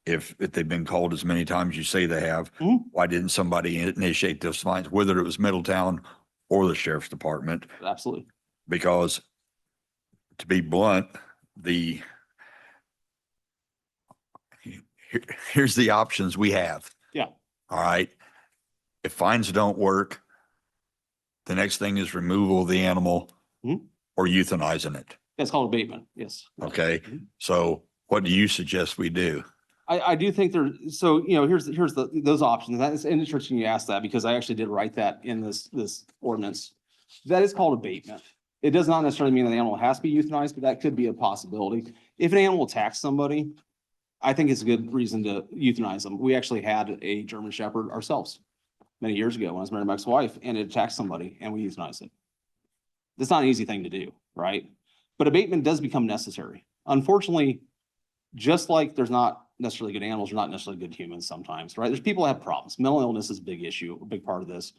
If they've been called as many times you say they have, Mhm. why didn't somebody initiate those fines, whether it was Middletown or the sheriff's department? Absolutely. Because to be blunt, here's the options we have. Yeah. All right. If fines don't work, the next thing is removal of the animal Mhm. or euthanizing it. It's called abatement. Yes. Okay. Mhm. So what do you suggest we do? I do think so, here's those options. That is interesting you asked that because I actually did write that in this ordinance. That is called abatement. It does not necessarily mean that the animal has to be euthanized, but that could be a possibility. If an animal attacks somebody, I think it's a good reason to euthanize them. We actually had a German Shepherd ourselves many years ago when I was married to my ex-wife, and it attacked somebody and we euthanized it. That's not an easy thing to do, right? But abatement does become necessary. Unfortunately, just like there's not necessarily good animals, are not necessarily good humans sometimes, right? There's people that have problems. Mental illness is a big issue, a big part of this.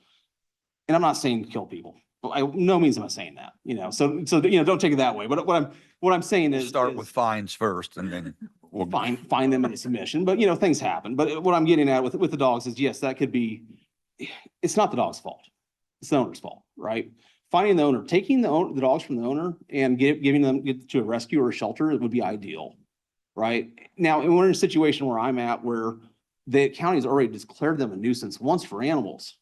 And I'm not saying kill people, but no means am I saying that, so, don't take it that way. But what I'm saying We'll is. start with fines first and then we'll Find them in a submission, but things happen. But what I'm getting at with the dogs is, yes, that could be, it's not the dog's fault. It's the owner's fault, right? Finding the owner, taking the dogs from the owner and giving them to a rescue or a shelter, it would be ideal. Right now, and we're in a situation where I'm at where the county has already declared them a nuisance once for animals.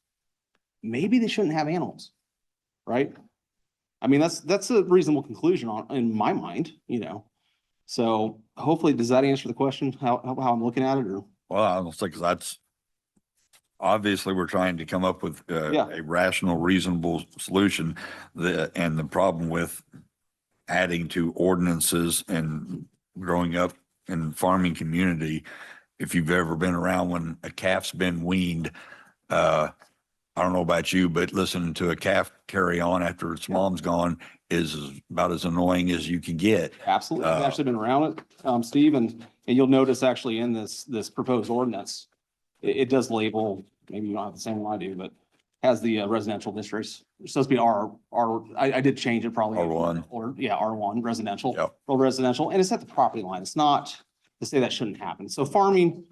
Maybe they shouldn't have animals, right? I mean, that's a reasonable conclusion in my mind, So hopefully, does that answer the question, how I'm looking at it, or? Well, I don't think that's, obviously, we're trying to come up with Yeah. a rational, reasonable solution. And the problem with adding to ordinances and growing up in farming community, if you've ever been around when a calf's been weaned, I don't know about you, but listening to a calf carry on after its mom's gone is about as annoying as you can get. Absolutely. I've actually been around it, Steve, and you'll notice actually in this proposed ordinance, it does label, maybe you don't have the same one I do, but has the residential districts. It's supposed to be I did change it probably. R1. Or, yeah, R1 residential. Yep. Or residential, and it's at the property line. It's not to say that shouldn't happen. So farming,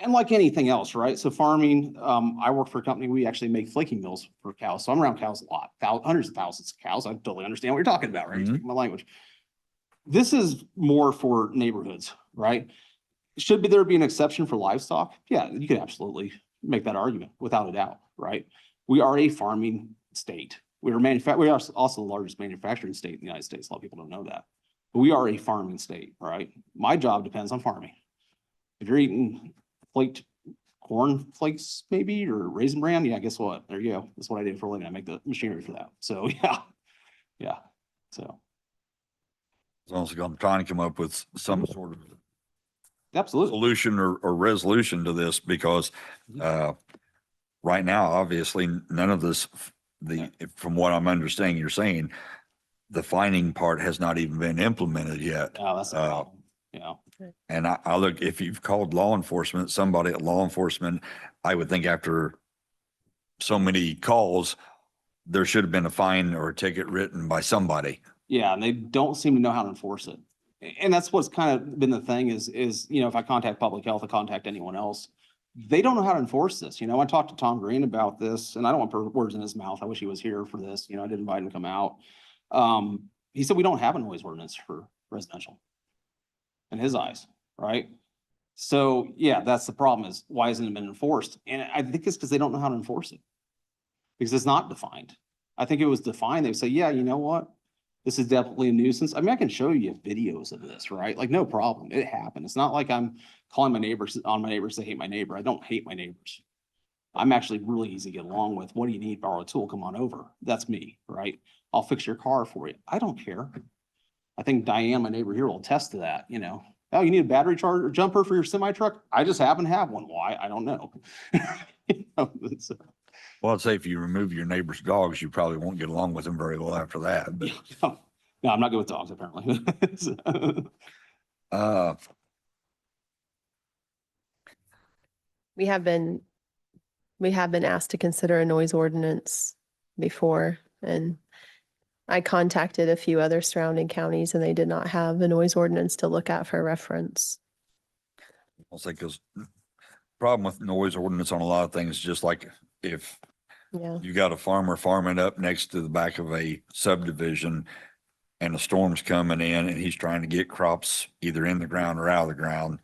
and like anything else, right? So farming, I work for a company, we actually make flaking mills for cows. So I'm around cows a lot, hundreds of thousands of cows. I totally understand what you're talking about, right? Mhm. Speaking my language. This is more for neighborhoods, right? Should there be an exception for livestock? Yeah, you could absolutely make that argument without a doubt, right? We are a farming state. We are also the largest manufacturing state in the United States. A lot of people don't know that. But we are a farming state, right? My job depends on farming. If you're eating flaked corn flakes maybe, or Raisin Bran, yeah, guess what? There you go. That's what I do for a living. I make the machinery for that. So yeah. So As long as I'm trying to come up with some sort of absolutely. solution or resolution to this, because right now, obviously, none of this, from what I'm understanding, you're saying, the fining part has not even been implemented yet. Oh, that's a problem. Yeah. And I look, if you've called law enforcement, somebody at law enforcement, I would think after so many calls, there should have been a fine or a ticket written by somebody. Yeah, and they don't seem to know how to enforce it. And that's what's kind of been the thing is, if I contact public health, I contact anyone else, they don't know how to enforce this. I talked to Tom Green about this, and I don't want to put words in his mouth. I wish he was here for this. I did invite him to come out. He said we don't have a noise ordinance for residential in his eyes, right? So yeah, that's the problem, is why hasn't it been enforced? And I think it's because they don't know how to enforce it. Because it's not defined. I think it was defined, they say, yeah, you know what? This is definitely a nuisance. I mean, I can show you videos of this, right? Like, no problem. It happened. It's not like I'm calling my neighbors to hate my neighbor. I don't hate my neighbors. I'm actually really easy to get along with. What do you need? Borrow a tool, come on over. That's me, right? I'll fix your car for you. I don't care. I think Diane, my neighbor here, will attest to that, Oh, you need a battery charger jumper for your semi truck? I just happen to have one. Why? I don't know. So, Well, I'd say if you remove your neighbor's dogs, you probably won't get along with them very well after that. But No, I'm not good with dogs, apparently. So, Uh, We have been asked to consider a noise ordinance before, and I contacted a few other surrounding counties and they did not have a noise ordinance to look at for reference. I'll say, because problem with noise ordinance on a lot of things, just like if Yeah. you got a farmer farming up next to the back of a subdivision and a storm's coming in and he's trying to get crops either in the ground or out of the ground.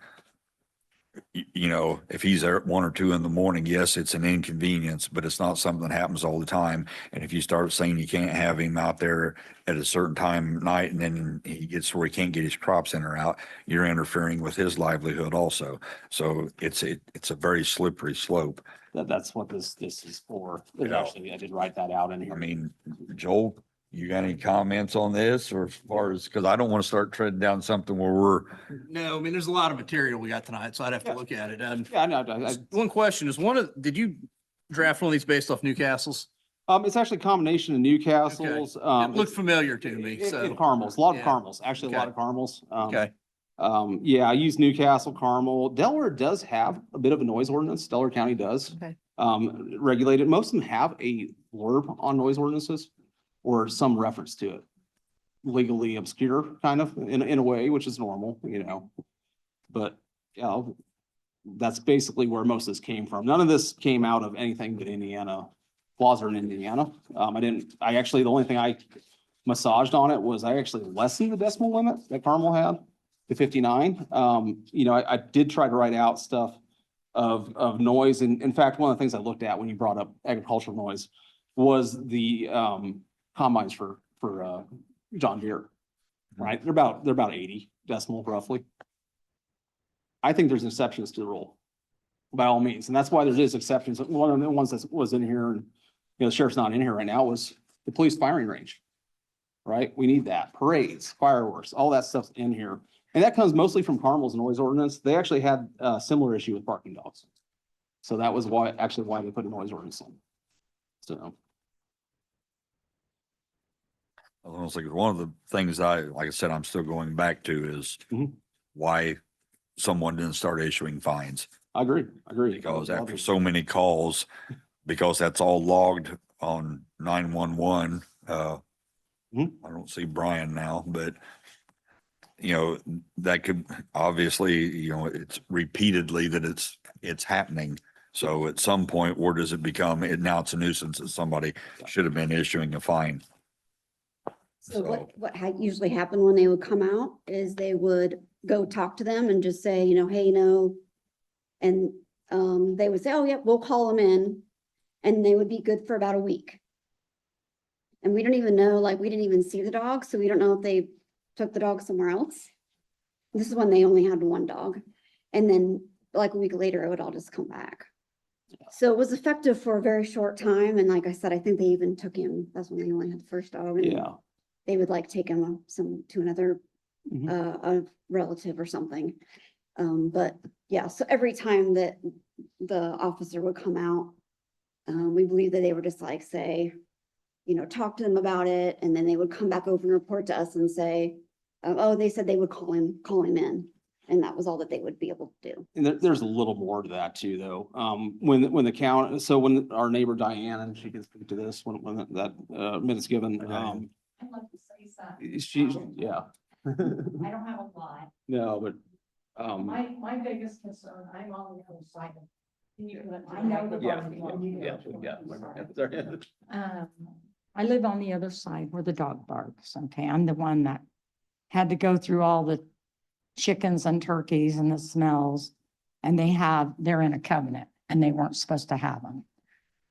You know, if he's there at 1 or 2 in the morning, yes, it's an inconvenience, but it's not something that happens all the time. And if you start saying you can't have him out there at a certain time of night and then he gets where he can't get his crops in or out, you're interfering with his livelihood also. So it's a very slippery slope. that's what this is for. There's Yeah. actually, I did write that out in I here. mean, Joel, you got any comments on this, or as far as, because I don't want to start treading down something where we're, No, I mean, there's a lot of material we got tonight, so I'd have to Yeah. look at it. Yeah, no, One question is did you draft one of these based off Newcastle's? it's actually a combination of Newcastle's. It looked familiar to me, so. Caramels, a lot of Yeah. caramels, actually a lot Okay. of caramels. Okay, Yeah, I use Newcastle caramel. Delaware does have a bit of a noise ordinance. Delaware County does. Okay. Regulated. Most of them have a blurb on noise ordinances or some reference to it. Legally obscure, kind of, in a way, which is normal, you know. But, yeah, that's basically where most of this came from. None of this came out of anything but Indiana, laws are in Indiana. I actually, the only thing I massaged on it was I actually lessened the decimal limit that Carmel had to 59. You know, I did try to write out stuff of noise. And in fact, one of the things I looked at when you brought up agricultural noise was the combines for John Deere, right? They're about 80 decimal roughly. I think there's exceptions to the rule by all means. And that's why there is exceptions. One of the ones that was in here, and you know, the sheriff's not in here right now, was the police firing range. Right? We need that. Parades, fireworks, all that stuff's in here. And that comes mostly from Carmel's noise ordinance. They actually had a similar issue with barking dogs. So that was why they put a noise ordinance in. So. I was like, one of the things like I said, I'm still going back to is Mhm. why someone didn't start issuing fines. I agree. Because after so many calls, because that's all logged on 911, Mhm. I don't see Brian now, but you know, that could obviously, you know, it's repeatedly that it's happening. So at some point, where does it become, now it's a nuisance that somebody should have been issuing a fine. So what usually happened when they would come out is they would go talk to them and just say, you know, hey, and they would say, oh, yeah, we'll call them in. And they would be good for about a week. And we don't even know, like, we didn't even see the dog, so we don't know if they took the dog somewhere else. This is when they only had one dog. And then like a week later, it would all just come back. So it was effective for a very short time. And like I said, I think they even took him, that's when they only had the first dog. And Yeah. they would like take him to another Mhm. a relative or something. But yeah, so every time that the officer would come out, we believe that they would just like say, you know, talk to them about it, and then they would come back over and report to us and say, oh, they said they would call him in. And that was all that they would be able to do. And there's a little more to that too, though. When the count, so when our neighbor Diane, and she can speak to this when that minute's given, I'd like to say something. she, yeah. I don't have a lot. No, but, My biggest concern, I'm on the other side of. I know the. I live on the other side where the dog barks. Okay, I'm the one that had to go through all the chickens and turkeys and the smells. And they're in a covenant and they weren't supposed to have them.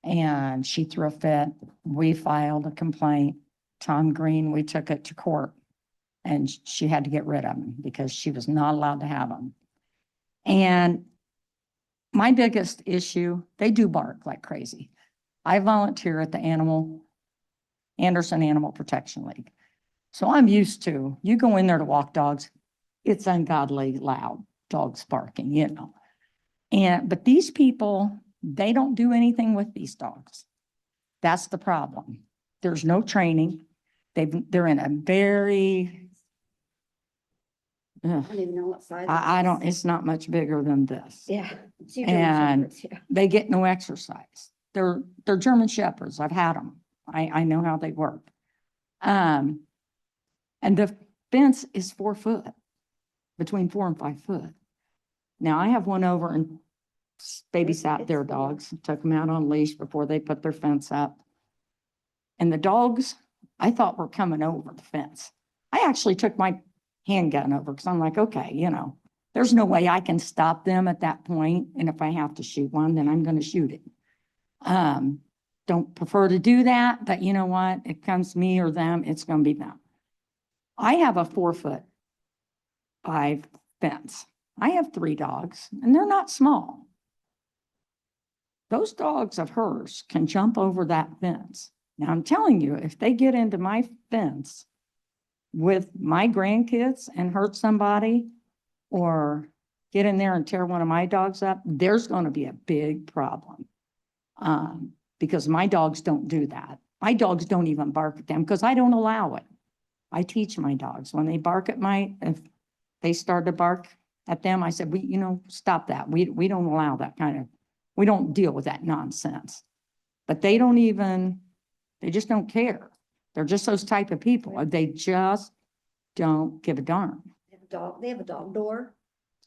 And she threw a fit. We filed a complaint. Tom Green, we took it to court. And she had to get rid of them because she was not allowed to have them. And my biggest issue, they do bark like crazy. I volunteer at the Anderson Animal Protection League. So I'm used to, you go in there to walk dogs, it's ungodly loud, dogs barking, you know. But these people, they don't do anything with these dogs. That's the problem. There's no training. they're in a very, ugh, I don't even know what size. I it don't, is. it's not much bigger than this. Yeah. it's your German And Shepherds, yeah. they get no exercise. They're German Shepherds. I've had them. I know how they work. And the fence is 4 foot, between 4 and 5 foot. Now I have one over and babysat their it's long. dogs, took them out on leash before they put their fence up. And the dogs, I thought were coming over the fence. I actually took my handgun over because I'm like, okay, you know, there's no way I can stop them at that point. And if I have to shoot one, then I'm going to shoot it. Don't prefer to do that, but you know what? It comes me or them, it's going to be them. I have a 4'5" fence. I have 3 dogs and they're not small. Those dogs of hers can jump over that fence. Now I'm telling you, if they get into my fence with my grandkids and hurt somebody or get in there and tear one of my dogs up, there's going to be a big problem. Because my dogs don't do that. My dogs don't even bark at them because I don't allow it. I teach my dogs when they bark at if they start to bark at them, I said, stop that. We don't allow that we don't deal with that nonsense. But they just don't care. They're just those type of people. They just don't give a darn. They have a dog door.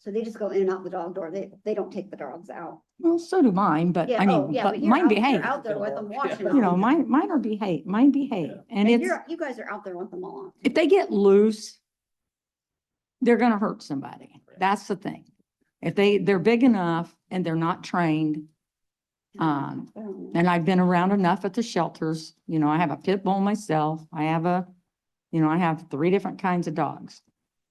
So they just go in and out the dog door. They don't take the dogs out. Well, so do mine, but Yeah, I oh, mean, yeah, but you're mine out- behave. You're out there with them watching. You know, them. mine behave. And And it's, you guys are out there with them all. if they get loose, they're gonna hurt somebody. That's the thing. If they're big enough and they're not trained, and I've been around enough at the shelters, I have a pit bull myself. I have 3 different kinds of dogs.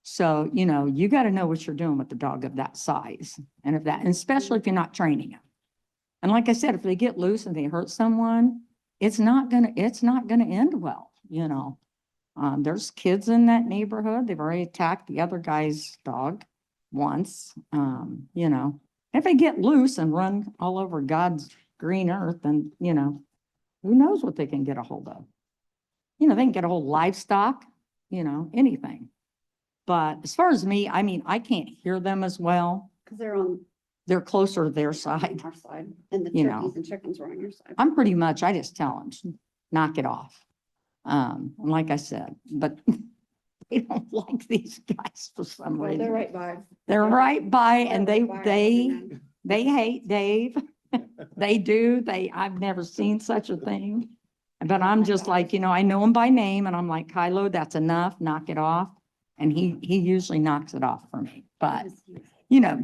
So, you got to know what you're doing with the dog of that size and especially if you're not training them. And like I said, if they get loose and they hurt someone, it's not gonna end well, There's kids in that neighborhood. They've already attacked the other guy's dog once, If they get loose and run all over God's green earth, then, who knows what they can get a hold of? They can get a hold of livestock, anything. But as far as me, I can't hear them as well. Because They're closer to their on side. our side, and the You know. turkeys and chickens are on your side. I just tell them, knock it off. Like I said, but they don't like these guys for some Well, reason. they're right by. They're right by and They're right by our every they hate Dave. They do. I've never seen such a thing. But I'm just like, I know him by name and I'm like, Kylo, that's enough, knock it off. And he usually knocks it off for me. But,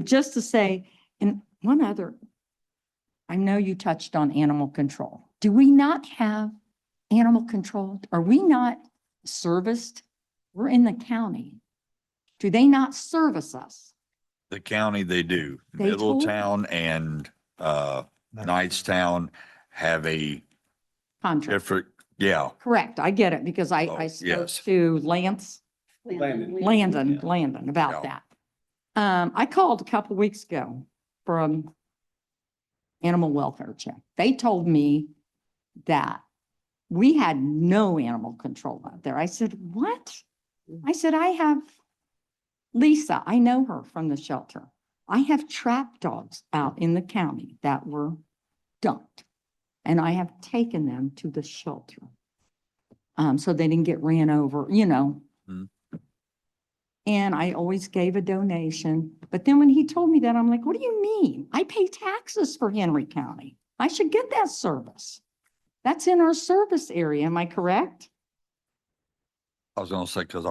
just to say, and one other, I know you touched on animal control. Do we not have animal control? Are we not serviced? We're in the county. Do they not service us? The county, they do. They told- Middletown and Knightstown have a Contract. different, yeah. Correct. I get it because I Oh, spoke yes. to Landon about Yeah. that. I called a couple weeks ago from animal welfare check. They told me that we had no animal control out there. I said, what? I said, I have Lisa. I know her from the shelter. I have trap dogs out in the county that were dumped and I have taken them to the shelter. So they didn't get ran over, Mm. And I always gave a donation. But then when he told me that, I'm like, what do you mean? I pay taxes for Henry County. I should get that service. That's in our service area. Am I correct? I was gonna say, because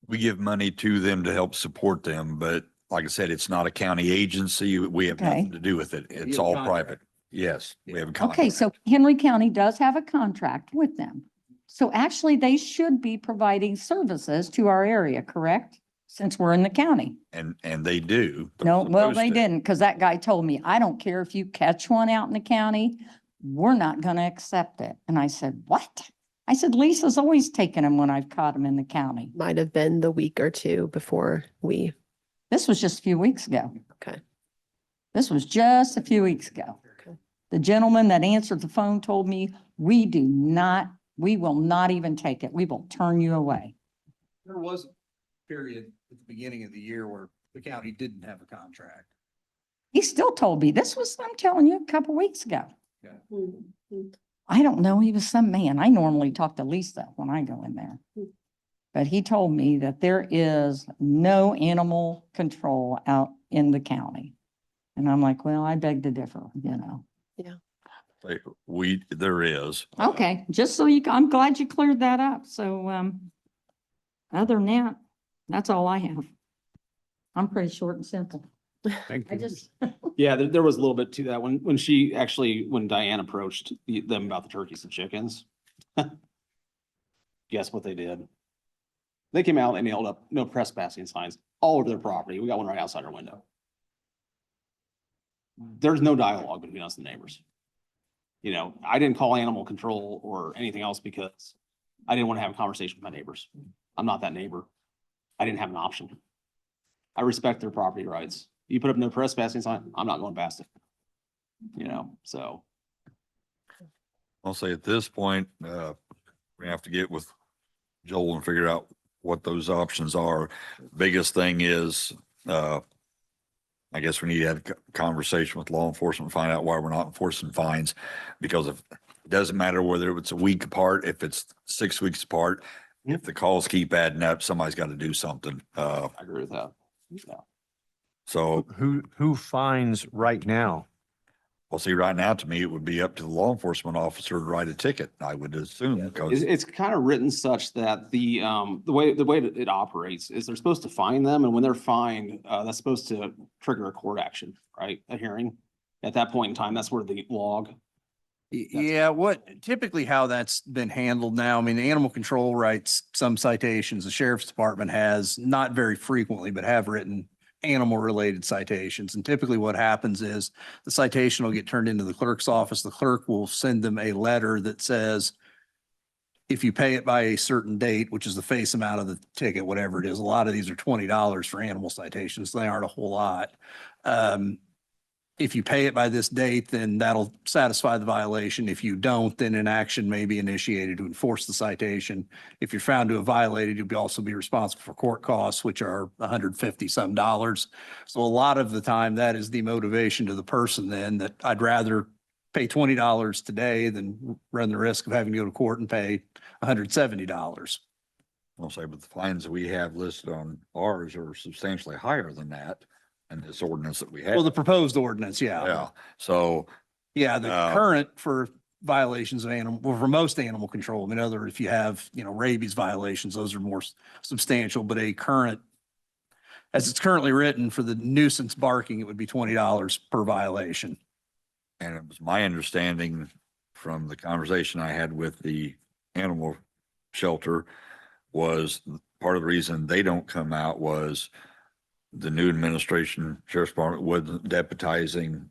we give money to them to help support them, but like I said, it's not a county agency. We have Okay. nothing to do with it. It's have a all contract. private. Yes, we have a Okay, contract. so Henry County does have a contract with them. So actually they should be providing services to our area, correct? Since we're in the county. And they do. They're No, well, supposed they to. didn't, because that guy told me, I don't care if you catch one out in the county, we're not gonna accept it. And I said, what? I said, Lisa's always taken them when I've caught them in the county. Might have been the week or two before we, This was just a few weeks ago. okay. This was just a few weeks ago. Okay. The gentleman that answered the phone told me, we do not We will not even take it. We will turn you away. There was a period at the beginning of the year where the county didn't have a contract. He still told me, this was, I'm telling you, a couple weeks ago. Mhm. I don't know, he was some man. I normally talk to Lisa when I go in there. But he told me that there is no animal control out in the county. And I'm like, well, I beg to differ, you know. Like, there is. Okay, just so you, I'm glad you cleared that up. So, other than that, that's all I have. I'm pretty short and simple. Thank I you. just, Yeah, there was a little bit to that when she actually, when Diane approached them about the turkeys and chickens. Guess what they did? They came out and they held up no trespassing signs all over their property. We got one right outside our window. There's no dialogue between us and neighbors. You know, I didn't call animal control or anything else because I didn't want to have a conversation with my neighbors. I'm not that neighbor. I didn't have an option. I respect their property rights. You put up no trespassing sign, I'm not going past it. You know, so. I'll say at this point, we have to get with Joel and figure out what those options are. Biggest thing is, I guess we need to have a conversation with law enforcement, find out why we're not enforcing fines. Because if, it doesn't matter whether it's a week apart, if it's 6 weeks apart, if the calls keep adding up, somebody's got to do something. I agree with that. Yeah. So, Who fines right now? well, see, right now, to me, it would be up to the law enforcement officer to write a ticket, I would assume, because It's kind of written such that the way that it operates is they're supposed to fine them, and when they're fined, that's supposed to trigger a court action, right? A hearing. At that point in time, that's where the log. Yeah, what typically how that's been handled now, I mean, the animal control writes some citations. The sheriff's department has, not very frequently, but have written animal related citations. And typically what happens is the citation will get turned into the clerk's office. The clerk will send them a letter that says, if you pay it by a certain date, which is the face amount of the ticket, whatever it is, a lot of these are $20 for animal citations. They aren't a whole lot. If you pay it by this date, then that'll satisfy the violation. If you don't, then an action may be initiated to enforce the citation. If you're found to have violated, you'll also be responsible for court costs, which are $150 some. So a lot of the time, that is the motivation to the person then, that I'd rather pay $20 today than run the risk of having to go to court and pay $170. I'll say, but the fines we have listed on ours are substantially higher than that in this ordinance that we have. Well, the proposed ordinance, yeah. Yeah, so, Yeah, the Uh, current for violations of animal, well, for most animal control, I mean, if you have, rabies violations, those are more substantial, but a current, as it's currently written for the nuisance barking, it would be $20 per violation. and it was my understanding from the conversation I had with the animal shelter was part of the reason they don't come out was the new administration, sheriff's department wasn't deputizing.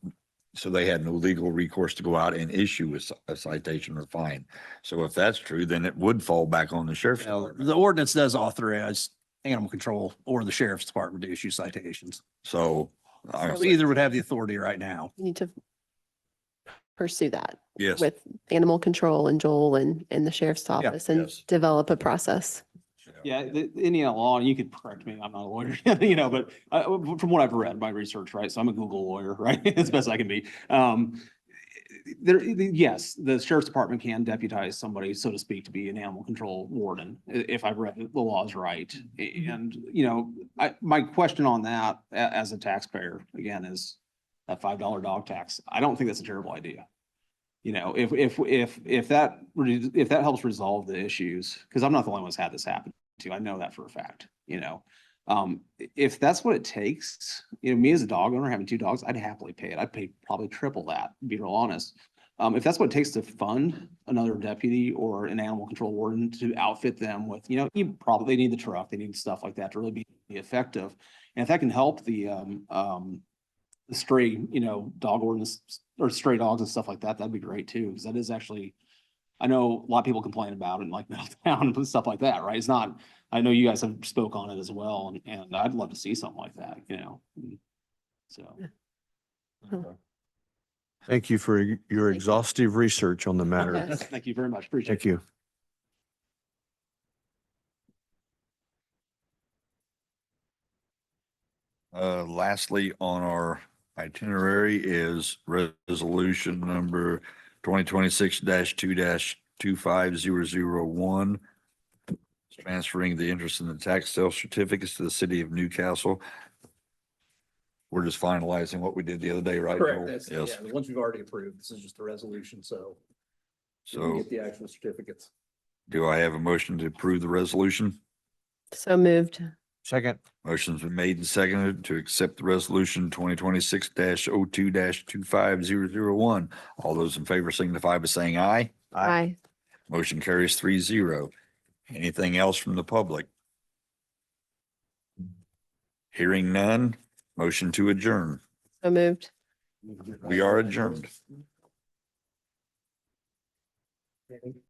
So they had no legal recourse to go out and issue a citation or fine. So if that's true, then it would fall back on the sheriff's Now, department. the ordinance does authorize animal control or the sheriff's department to issue citations. So, So Either would have the authority right now. You need to pursue that yes, with animal control and Joel and the sheriff's office and yes. develop a process. Yeah, the Indiana law, and you could correct me, I'm not a lawyer, but from what I've read, my research, right? So I'm a Google lawyer, right? As best I can be. Yes, the sheriff's department can deputize somebody, so to speak, to be an animal control warden, if I've read the laws right. And, my question on that as a taxpayer, again, is that $5 dog tax. I don't think that's a terrible idea. If that helps resolve the issues, because I'm not the only one who's had this happen to, I know that for a fact, if that's what it takes, me as a dog owner having 2 dogs, I'd happily pay it. I'd pay probably triple that, to be real honest. If that's what it takes to fund another deputy or an animal control warden to outfit them with, they need the truck, they need stuff like that to really be effective. And if that can help the stray, dog ordinance or stray dogs and stuff like that, that'd be great too. Because that is actually, I know a lot of people complain about it in like Middletown and stuff like that, right? It's not, I know you guys have spoke on it as well, and I'd love to see something like that, so. Thank you for your exhaustive research on the matter. Yes. Thank you very much. Appreciate it. Thank you. Lastly, on our itinerary is resolution number 2026-2-25001. Transferring the interest in the tax sale certificates to the city of Newcastle. We're just finalizing what we did the other day, right? Correct. Joel? That's, Yes. yeah, the ones we've already approved. This is just a resolution, so we can So get the actual certificates. do I have a motion to approve the resolution? So moved. Second. Motion's been made and seconded to accept the resolution 2026-02-25001. All those in favor signify by saying aye. Aye. Motion carries 3-0. Anything else from the public? Hearing none, motion to adjourn. So moved. We are adjourned.